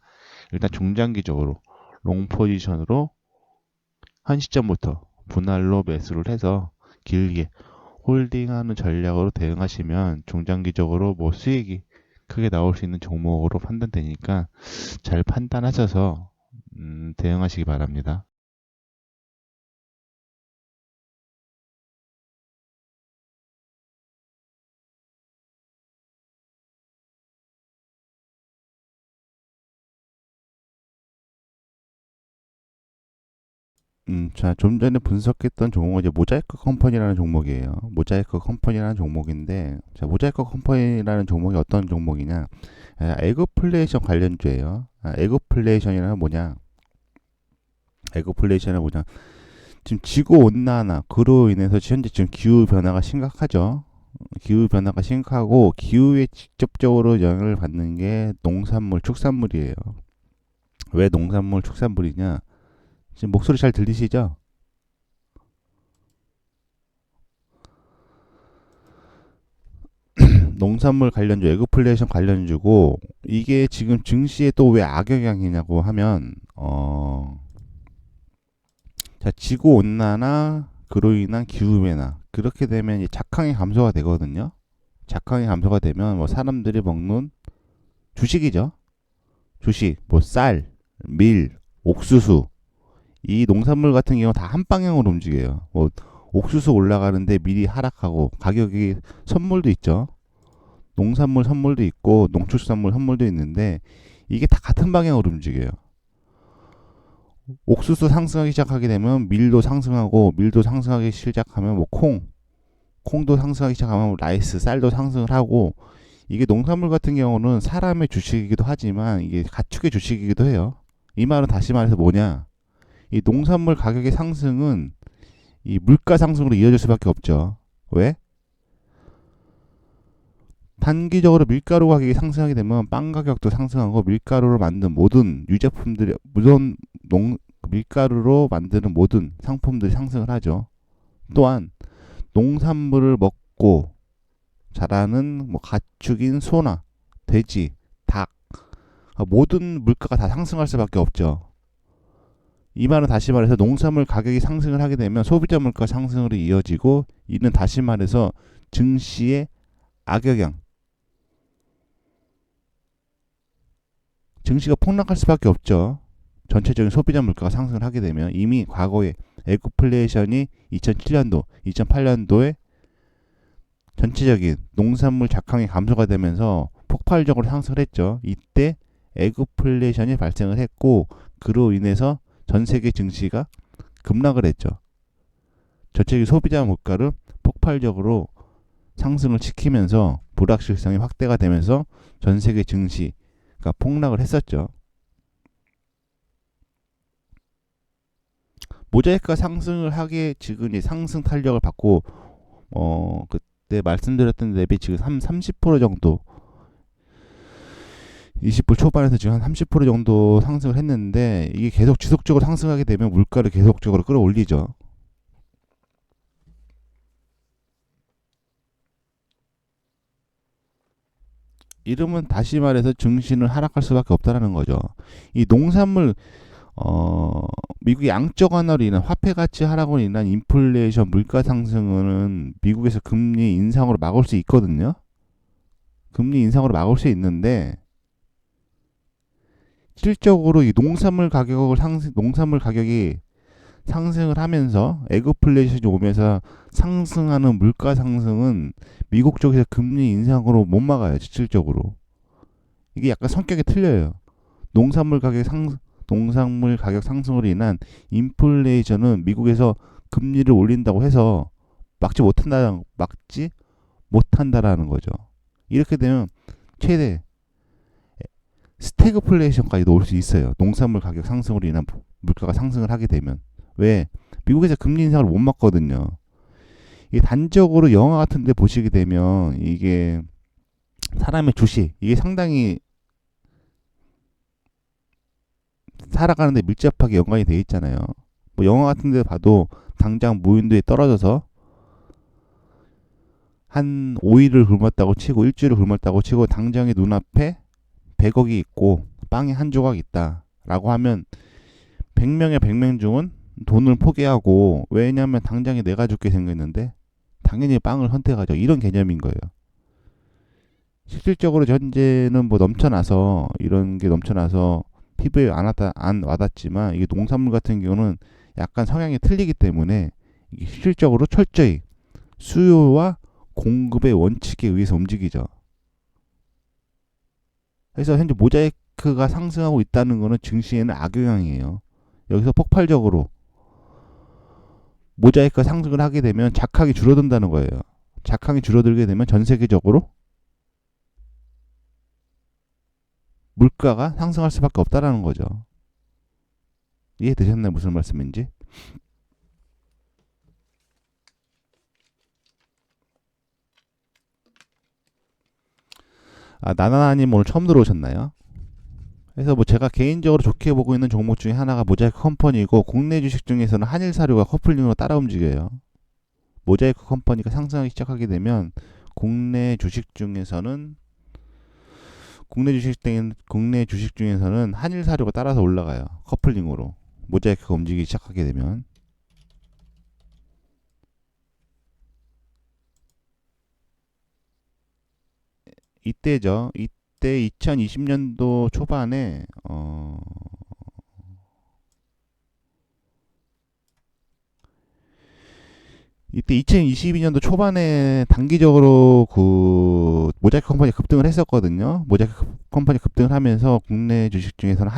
일단 중장기적으로 롱 포지션으로 한 시점부터 분할로 매수를 해서 길게 홀딩하는 전략으로 대응하시면 중장기적으로 수익이 크게 나올 수 있는 종목으로 판단되니까 잘 판단하셔서 대응하시기 바랍니다. 자, 좀 전에 분석했던 종목은 이제 모자이크 컴퍼니라는 종목이에요. 모자이크 컴퍼니라는 종목인데, 자, 모자이크 컴퍼니라는 종목이 어떤 종목이냐? 에그플레이션 관련주예요. 에그플레이션이란 뭐냐? 에그플레이션은 뭐냐? 지금 지구 온난화 그로 인해서 현재 지금 기후 변화가 심각하죠. 기후 변화가 심각하고 기후에 직접적으로 영향을 받는 게 농산물, 축산물이에요. 왜 농산물, 축산물이냐? 지금 목소리 잘 들리시죠? 농산물 관련주, 에그플레이션 관련주고 이게 지금 증시에 또 왜 악영향이냐고 하면 자, 지구 온난화 그로 인한 기후 변화 그렇게 되면 이 작황이 감소가 되거든요. 작황이 감소가 되면 뭐 사람들이 먹는 주식이죠. 주식, 뭐 쌀, 밀, 옥수수 이 농산물 같은 경우 다 한 방향으로 움직여요. 뭐 옥수수 올라가는데 밀이 하락하고 가격이 선물도 있죠. 농산물 선물도 있고 농축산물 선물도 있는데 이게 다 같은 방향으로 움직여요. 옥수수 상승하기 시작하게 되면 밀도 상승하고 밀도 상승하기 시작하면 뭐 콩도 상승하기 시작하면 라이스, 쌀도 상승을 하고 이게 농산물 같은 경우는 사람의 주식이기도 하지만 이게 가축의 주식이기도 해요. 이 말은 다시 말해서 뭐냐? 이 농산물 가격의 상승은 이 물가 상승으로 이어질 수밖에 없죠. 왜? 단기적으로 밀가루 가격이 상승하게 되면 빵 가격도 상승하고 밀가루로 만든 모든 유제품들이 물론 밀가루로 만드는 모든 상품들이 상승을 하죠. 또한 농산물을 먹고 자라는 뭐 가축인 소나 돼지, 닭 모든 물가가 다 상승할 수밖에 없죠. 이 말은 다시 말해서 농산물 가격이 상승을 하게 되면 소비자 물가 상승으로 이어지고 이는 다시 말해서 증시의 악영향 증시가 폭락할 수밖에 없죠. 전체적인 소비자 물가가 상승을 하게 되면 이미 과거에 에그플레이션이 2007년도, 2008년도에 전체적인 농산물 작황이 감소가 되면서 폭발적으로 상승을 했죠. 이때 에그플레이션이 발생을 했고 그로 인해서 전 세계 증시가 급락을 했죠. 전체적인 소비자 물가를 폭발적으로 상승을 시키면서 불확실성이 확대가 되면서 전 세계 증시가 폭락을 했었죠. 모자이크가 상승을 하게 지금 이 상승 탄력을 받고 그때 말씀드렸던 대비 지금 30% 정도 20불 초반에서 지금 한 30% 정도 상승을 했는데 이게 계속 지속적으로 상승하게 되면 물가를 계속적으로 끌어올리죠. 이러면 다시 말해서 증시는 하락할 수밖에 없다라는 거죠. 이 농산물 미국의 양적 완화로 인한 화폐 가치 하락으로 인한 인플레이션 물가 상승은 미국에서 금리 인상으로 막을 수 있거든요. 금리 인상으로 막을 수 있는데 실질적으로 이 농산물 가격이 상승을 하면서 에그플레이션이 오면서 상승하는 물가 상승은 미국 쪽에서 금리 인상으로 못 막아요. 실질적으로 이게 약간 성격이 틀려요. 농산물 가격 상승으로 인한 인플레이션은 미국에서 금리를 올린다고 해서 막지 못한다라는 거죠. 이렇게 되면 최대 스태그플레이션까지도 올 수 있어요. 농산물 가격 상승으로 인한 물가가 상승을 하게 되면 왜 미국에서 금리 인상을 못 막거든요. 이게 단적으로 영화 같은데 보시게 되면 이게 사람의 주식 이게 상당히 살아가는데 밀접하게 연관이 돼 있잖아요. 뭐 영화 같은데 봐도 당장 무인도에 떨어져서 한 5일을 굶었다고 치고 일주일을 굶었다고 치고 당장에 눈앞에 100억이 있고 빵이 한 조각 있다라고 하면 100명의 100명 중은 돈을 포기하고 왜냐하면 당장에 내가 죽게 생겼는데 당연히 빵을 선택하죠. 이런 개념인 거예요. 실질적으로 현재는 뭐 넘쳐나서 이런 게 넘쳐나서 피부에 안 와닿지만 이게 농산물 같은 경우는 약간 성향이 틀리기 때문에 이게 실질적으로 철저히 수요와 공급의 원칙에 의해서 움직이죠. 그래서 현재 모자이크가 상승하고 있다는 것은 증시에는 악영향이에요. 여기서 폭발적으로 모자이크가 상승을 하게 되면 작황이 줄어든다는 거예요. 작황이 줄어들게 되면 전 세계적으로 물가가 상승할 수밖에 없다라는 거죠. 이해되셨나요? 무슨 말씀인지? 나나나님 오늘 처음 들어오셨나요? 그래서 뭐 제가 개인적으로 좋게 보고 있는 종목 중에 하나가 모자이크 컴퍼니고, 국내 주식 중에서는 한일사료가 커플링으로 따라 움직여요. 모자이크 컴퍼니가 상승하기 시작하게 되면 국내 주식 중에서는 국내 주식 중에서는 한일사료가 따라서 올라가요. 커플링으로 모자이크가 움직이기 시작하게 되면. 이때죠. 이때 2020년도 초반에 이때 2022년도 초반에 단기적으로 그 모자이크 컴퍼니 급등을 했었거든요. 모자이크 컴퍼니 급등을 하면서 국내 주식 중에서는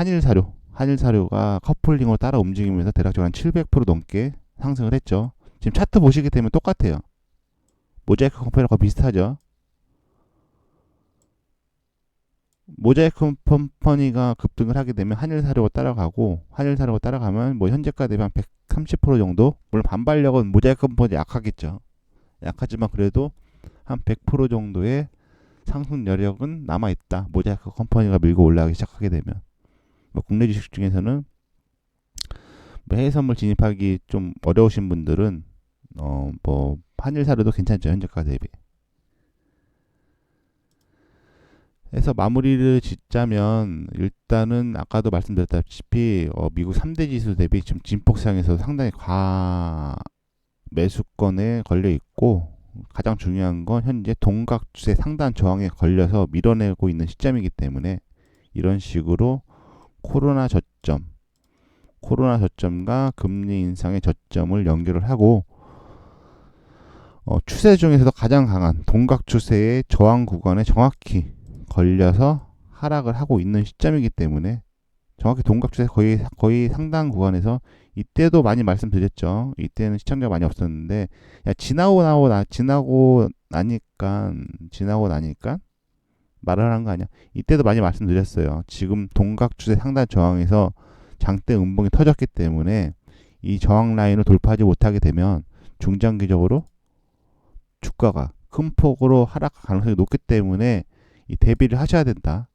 한일사료가 커플링으로 따라 움직이면서 대략적으로 한 700% 넘게 상승을 했죠. 지금 차트 보시게 되면 똑같아요. 모자이크 컴퍼니랑 거의 비슷하죠. 모자이크 컴퍼니가 급등을 하게 되면 한일사료가 따라가면 뭐 현재가 대비 한 130% 정도. 물론 반발력은 모자이크 컴퍼니 약하겠죠. 약하지만 그래도 한 100% 정도의 상승 여력은 남아 있다. 모자이크 컴퍼니가 밀고 올라가기 시작하게 되면. 뭐 국내 주식 중에서는 뭐 해외 선물 진입하기 좀 어려우신 분들은 뭐 한일사료도 괜찮죠. 현재가 대비. 해서 마무리를 짓자면, 일단은 아까도 말씀드렸다시피 미국 3대 지수 대비 지금 진폭상에서 상당히 매수권에 걸려 있고, 가장 중요한 건 현재 동각 추세 상단 저항에 걸려서 밀어내고 있는 시점이기 때문에, 이런 식으로 코로나 저점, 코로나 저점과 금리 인상의 저점을 연결을 하고, 추세 중에서도 가장 강한 동각 추세의 저항 구간에 정확히 걸려서 하락을 하고 있는 시점이기 때문에, 정확히 동각 추세 거의 상당 구간에서, 이때도 많이 말씀드렸죠. 이때는 시청자가 많이 없었는데, 야, 지나고 나니까 말을 하는 거 아니야. 이때도 많이 말씀드렸어요. 지금 동각 추세 상단 저항에서 장대 음봉이 터졌기 때문에 이 저항 라인을 돌파하지 못하게 되면 중장기적으로 주가가 큰 폭으로 하락할 가능성이 높기 때문에 이 대비를 하셔야 된다.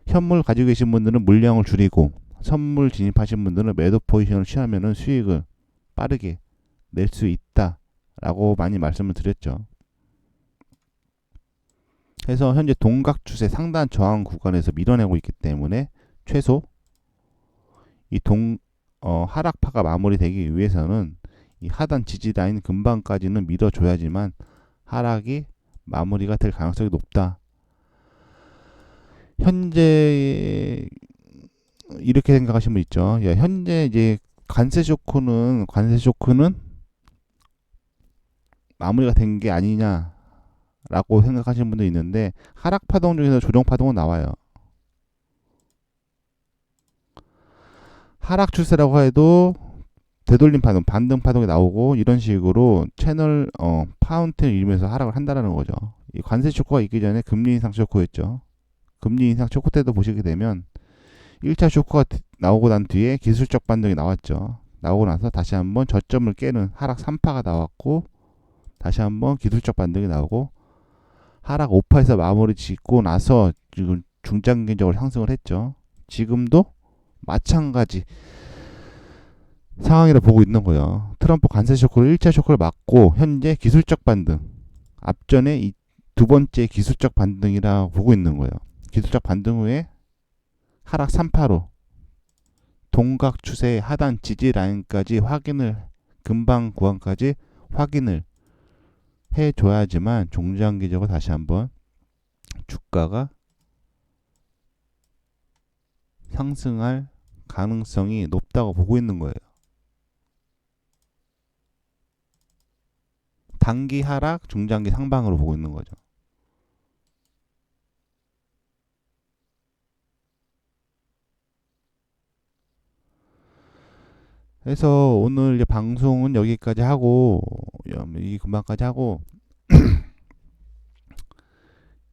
현물 가지고 계신 분들은 물량을 줄이고, 선물 진입하신 분들은 매도 포지션을 취하면 수익을 빠르게 낼 수 있다라고 많이 말씀을 드렸죠. 그래서 현재 동각 추세 상단 저항 구간에서 밀어내고 있기 때문에, 최소 이 하락파가 마무리되기 위해서는 이 하단 지지 라인 근방까지는 밀어줘야지만 하락이 마무리가 될 가능성이 높다. 현재 이렇게 생각하시면 있죠. 야, 현재 이제 관세 쇼크는 마무리가 된 게 아니냐라고 생각하시는 분도 있는데, 하락 파동 중에서 조정 파동은 나와요. 하락 추세라고 해도 되돌림 파동, 반등 파동이 나오고, 이런 식으로 채널 파운틴을 이루면서 하락을 한다라는 거죠. 이 관세 쇼크가 있기 전에 금리 인상 쇼크였죠. 금리 인상 쇼크 때도 보시게 되면 1차 쇼크가 나오고 난 뒤에 기술적 반등이 나왔죠. 나오고 나서 다시 한번 저점을 깨는 하락 3파가 나왔고, 다시 한번 기술적 반등이 나오고, 하락 5파에서 마무리 짓고 나서 지금 중장기적으로 상승을 했죠. 지금도 마찬가지 상황이라 보고 있는 거예요. 트럼프 관세 쇼크로 1차 쇼크를 맞고 현재 기술적 반등, 앞전에 이 두 번째 기술적 반등이라 보고 있는 거예요. 기술적 반등 후에 하락 3파로 동각 추세의 하단 지지 라인까지 근방 구간까지 확인을 해줘야지만 중장기적으로 다시 한번 주가가 상승할 가능성이 높다고 보고 있는 거예요. 단기 하락, 중장기 상방으로 보고 있는 거죠. 해서 오늘 이제 방송은 여기까지 하고 이 금방까지 하고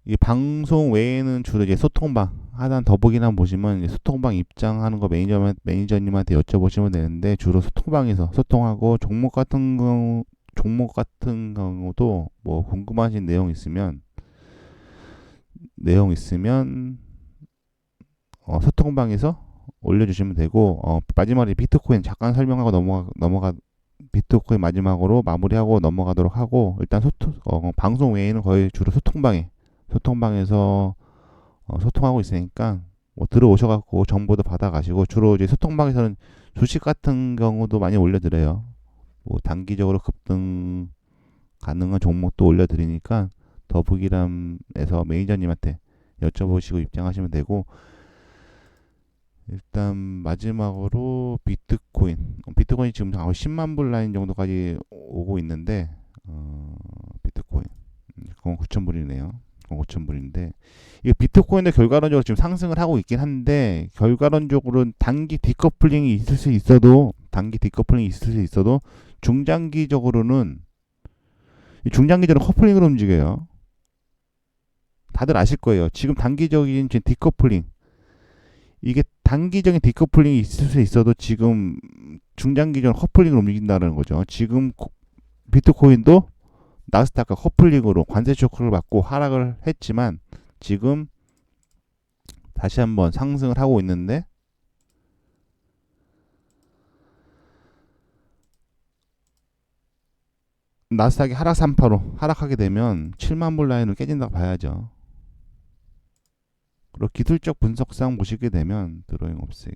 이 방송 외에는 주로 이제 소통방 하단 더보기나 보시면 이제 소통방 입장하는 거 매니저님한테 여쭤보시면 되는데 주로 소통방에서 소통하고 종목 같은 경우도 뭐 궁금하신 내용 있으면 소통방에서 올려주시면 되고 마지막에 비트코인 잠깐 설명하고 넘어가 비트코인 마지막으로 마무리하고 넘어가도록 하고 일단 방송 외에는 거의 주로 소통방에서 소통하고 있으니까 뭐 들어오셔갖고 정보도 받아가시고 주로 이제 소통방에서는 주식 같은 경우도 많이 올려드려요. 뭐 단기적으로 급등 가능한 종목도 올려드리니까 더보기란에서 매니저님한테 여쭤보시고 입장하시면 되고 일단 마지막으로 비트코인이 지금 거의 10만 불 라인 정도까지 오고 있는데 비트코인 9,000불이네요. 9,000불인데 이 비트코인도 결과론적으로 지금 상승을 하고 있긴 한데 결과론적으로는 단기 디커플링이 있을 수 있어도 중장기적으로는 커플링으로 움직여요. 다들 아실 거예요. 지금 단기적인 디커플링 이게 단기적인 디커플링이 있을 수 있어도 지금 중장기적인 커플링으로 움직인다는 거죠. 지금 비트코인도 나스닥과 커플링으로 관세 쇼크를 받고 하락을 했지만 지금 다시 한번 상승을 하고 있는데 나스닥이 하락 3파로 하락하게 되면 7만 불 라인을 깨진다고 봐야죠. 그리고 기술적 분석상 보시게 되면 드로잉 없애기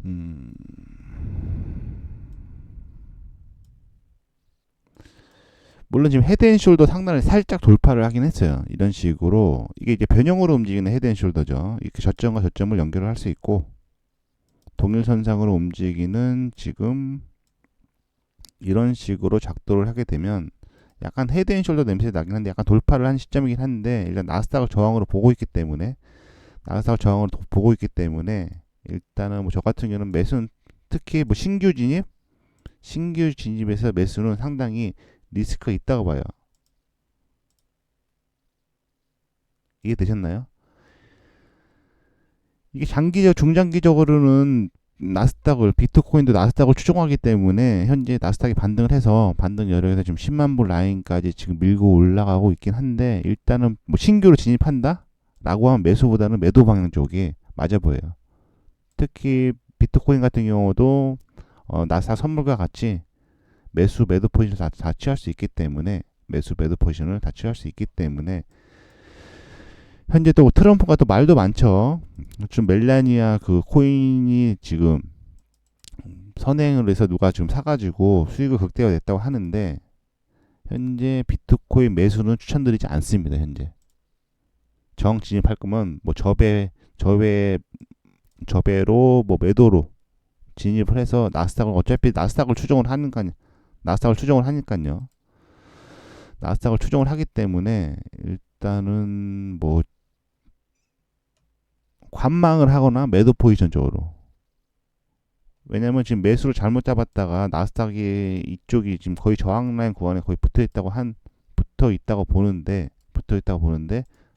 음, 물론 지금 헤드앤숄더 상단을 살짝 돌파를 하긴 했어요. 이런 식으로 이게 이제 변형으로 움직이는 헤드앤숄더죠. 이렇게 저점과 저점을 연결을 할 수 있고 동일선상으로 움직이는 지금 이런 식으로 작도를 하게 되면 약간 헤드앤숄더 냄새 나긴 한데 약간 돌파를 한 시점이긴 한데 일단 나스닥을 저항으로 보고 있기 때문에 일단은 뭐 저 같은 경우는 매수는 특히 뭐 신규 진입에서 매수는 상당히 리스크가 있다고 봐요. 이해되셨나요? 이게 중장기적으로는 비트코인도 나스닥을 추종하기 때문에 현재 나스닥이 반등을 해서 반등 여력에서 지금 10만 불 라인까지 지금 밀고 올라가고 있긴 한데 일단은 뭐 신규로 진입한다? 라고 하면 매수보다는 매도 방향 쪽이 맞아 보여요. 특히 비트코인 같은 경우도 나스닥 선물과 같이 매도 포지션을 다 취할 수 있기 때문에 매도 포지션을 다 취할 수 있기 때문에 현재 또 트럼프가 또 말도 많죠. 좀 멜라니아 그 코인이 지금 선행을 해서 누가 지금 사가지고 수익을 극대화됐다고 하는데 현재 비트코인 매수는 추천드리지 않습니다. 현재 정 진입할 거면 뭐 저배로 뭐 매도로 진입을 해서 어차피 나스닥을 추종을 하니까요. 나스닥을 추종을 하기 때문에 일단은 뭐 관망을 하거나 매도 포지션 쪽으로. 왜냐면 지금 매수를 잘못 잡았다가 나스닥이 이쪽이 지금 거의 저항 라인 구간에 거의 붙어 있다고 보는데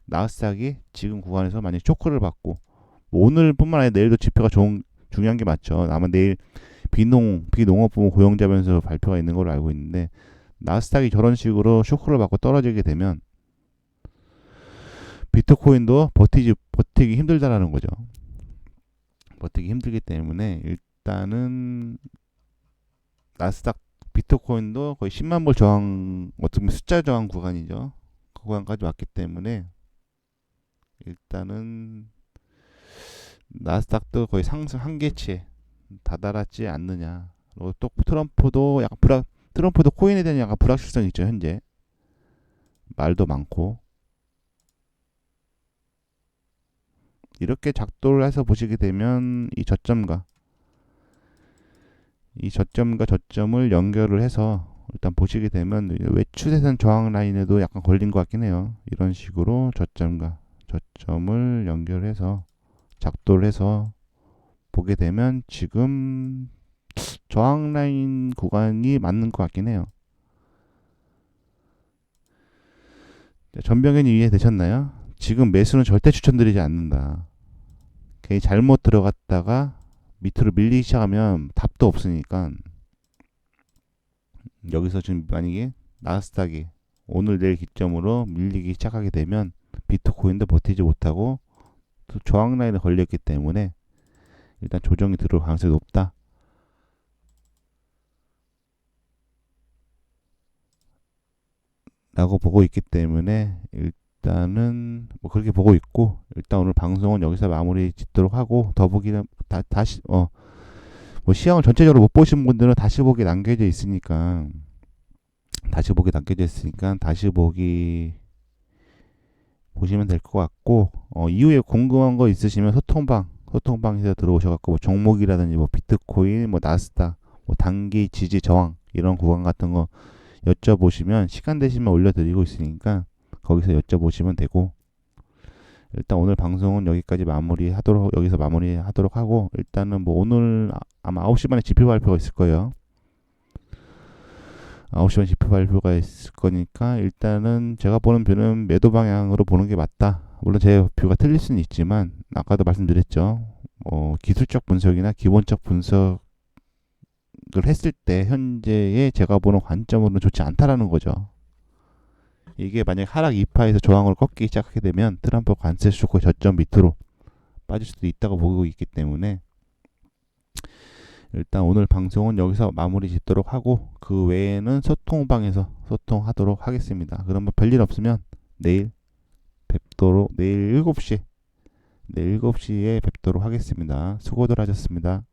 나스닥이 지금 구간에서 만약 쇼크를 받고 뭐 오늘뿐만 아니라 내일도 지표가 중요한 게 맞죠. 아마 내일 비농업부문 고용자변수 발표가 있는 걸로 알고 있는데 나스닥이 저런 식으로 쇼크를 받고 떨어지게 되면 비트코인도 버티기 힘들다라는 거죠. 버티기 힘들기 때문에 일단은 나스닥 비트코인도 거의 10만 불 저항 어떻게 보면 숫자 저항 구간이죠. 그 구간까지 왔기 때문에 일단은 나스닥도 거의 상승 한계치에 다다랐지 않느냐. 그리고 또 트럼프도 코인에 대한 약간 불확실성이 있죠. 현재 말도 많고 이렇게 작도를 해서 보시게 되면 이 저점과 저점을 연결을 해서 일단 보시게 되면 외추세선 저항 라인에도 약간 걸린 것 같긴 해요. 이런 식으로 저점과 저점을 연결해서 작도를 해서 보게 되면 지금 저항 라인 구간이 맞는 것 같긴 해요. 전병현이 이해되셨나요? 지금 매수는 절대 추천드리지 않는다. 괜히 잘못 들어갔다가 밑으로 밀리기 시작하면 답도 없으니까 여기서 지금 만약에 나스닥이 오늘 내일 기점으로 밀리기 시작하게 되면 비트코인도 버티지 못하고 또 저항 라인에 걸렸기 때문에 일단 조정이 들어올 가능성이 높다 라고 보고 있기 때문에 일단은 뭐 그렇게 보고 있고, 일단 오늘 방송은 여기서 마무리 짓도록 하고, 더 보기는 다시 뭐 시황을 전체적으로 못 보신 분들은 다시 보기 남겨져 있으니까 다시 보기 보시면 될 것 같고, 이후에 궁금한 거 있으시면 소통방에서 들어오셔갖고 뭐 종목이라든지 뭐 비트코인, 뭐 나스닥, 뭐 단기 지지 저항 이런 구간 같은 거 여쭤보시면 시간 되시면 올려드리고 있으니까 거기서 여쭤보시면 되고, 일단 오늘 방송은 여기서 마무리하도록 하고, 일단은 뭐 오늘 아마 9시 반에 지표 발표가 있을 거예요. 9시 반 지표 발표가 있을 거니까 일단은 제가 보는 뷰는 매도 방향으로 보는 게 맞다. 물론 제 뷰가 틀릴 수는 있지만 아까도 말씀드렸죠. 기술적 분석이나 기본적 분석을 했을 때 현재의 제가 보는 관점으로는 좋지 않다라는 거죠. 이게 만약 하락 2파에서 저항을 꺾기 시작하게 되면 트럼프 관세 쇼크 저점 밑으로 빠질 수도 있다고 보고 있기 때문에 일단 오늘 방송은 여기서 마무리 짓도록 하고, 그 외에는 소통방에서 소통하도록 하겠습니다. 그러면 별일 없으면 내일 뵙도록, 내일 7시에 뵙도록 하겠습니다. 수고들 하셨습니다.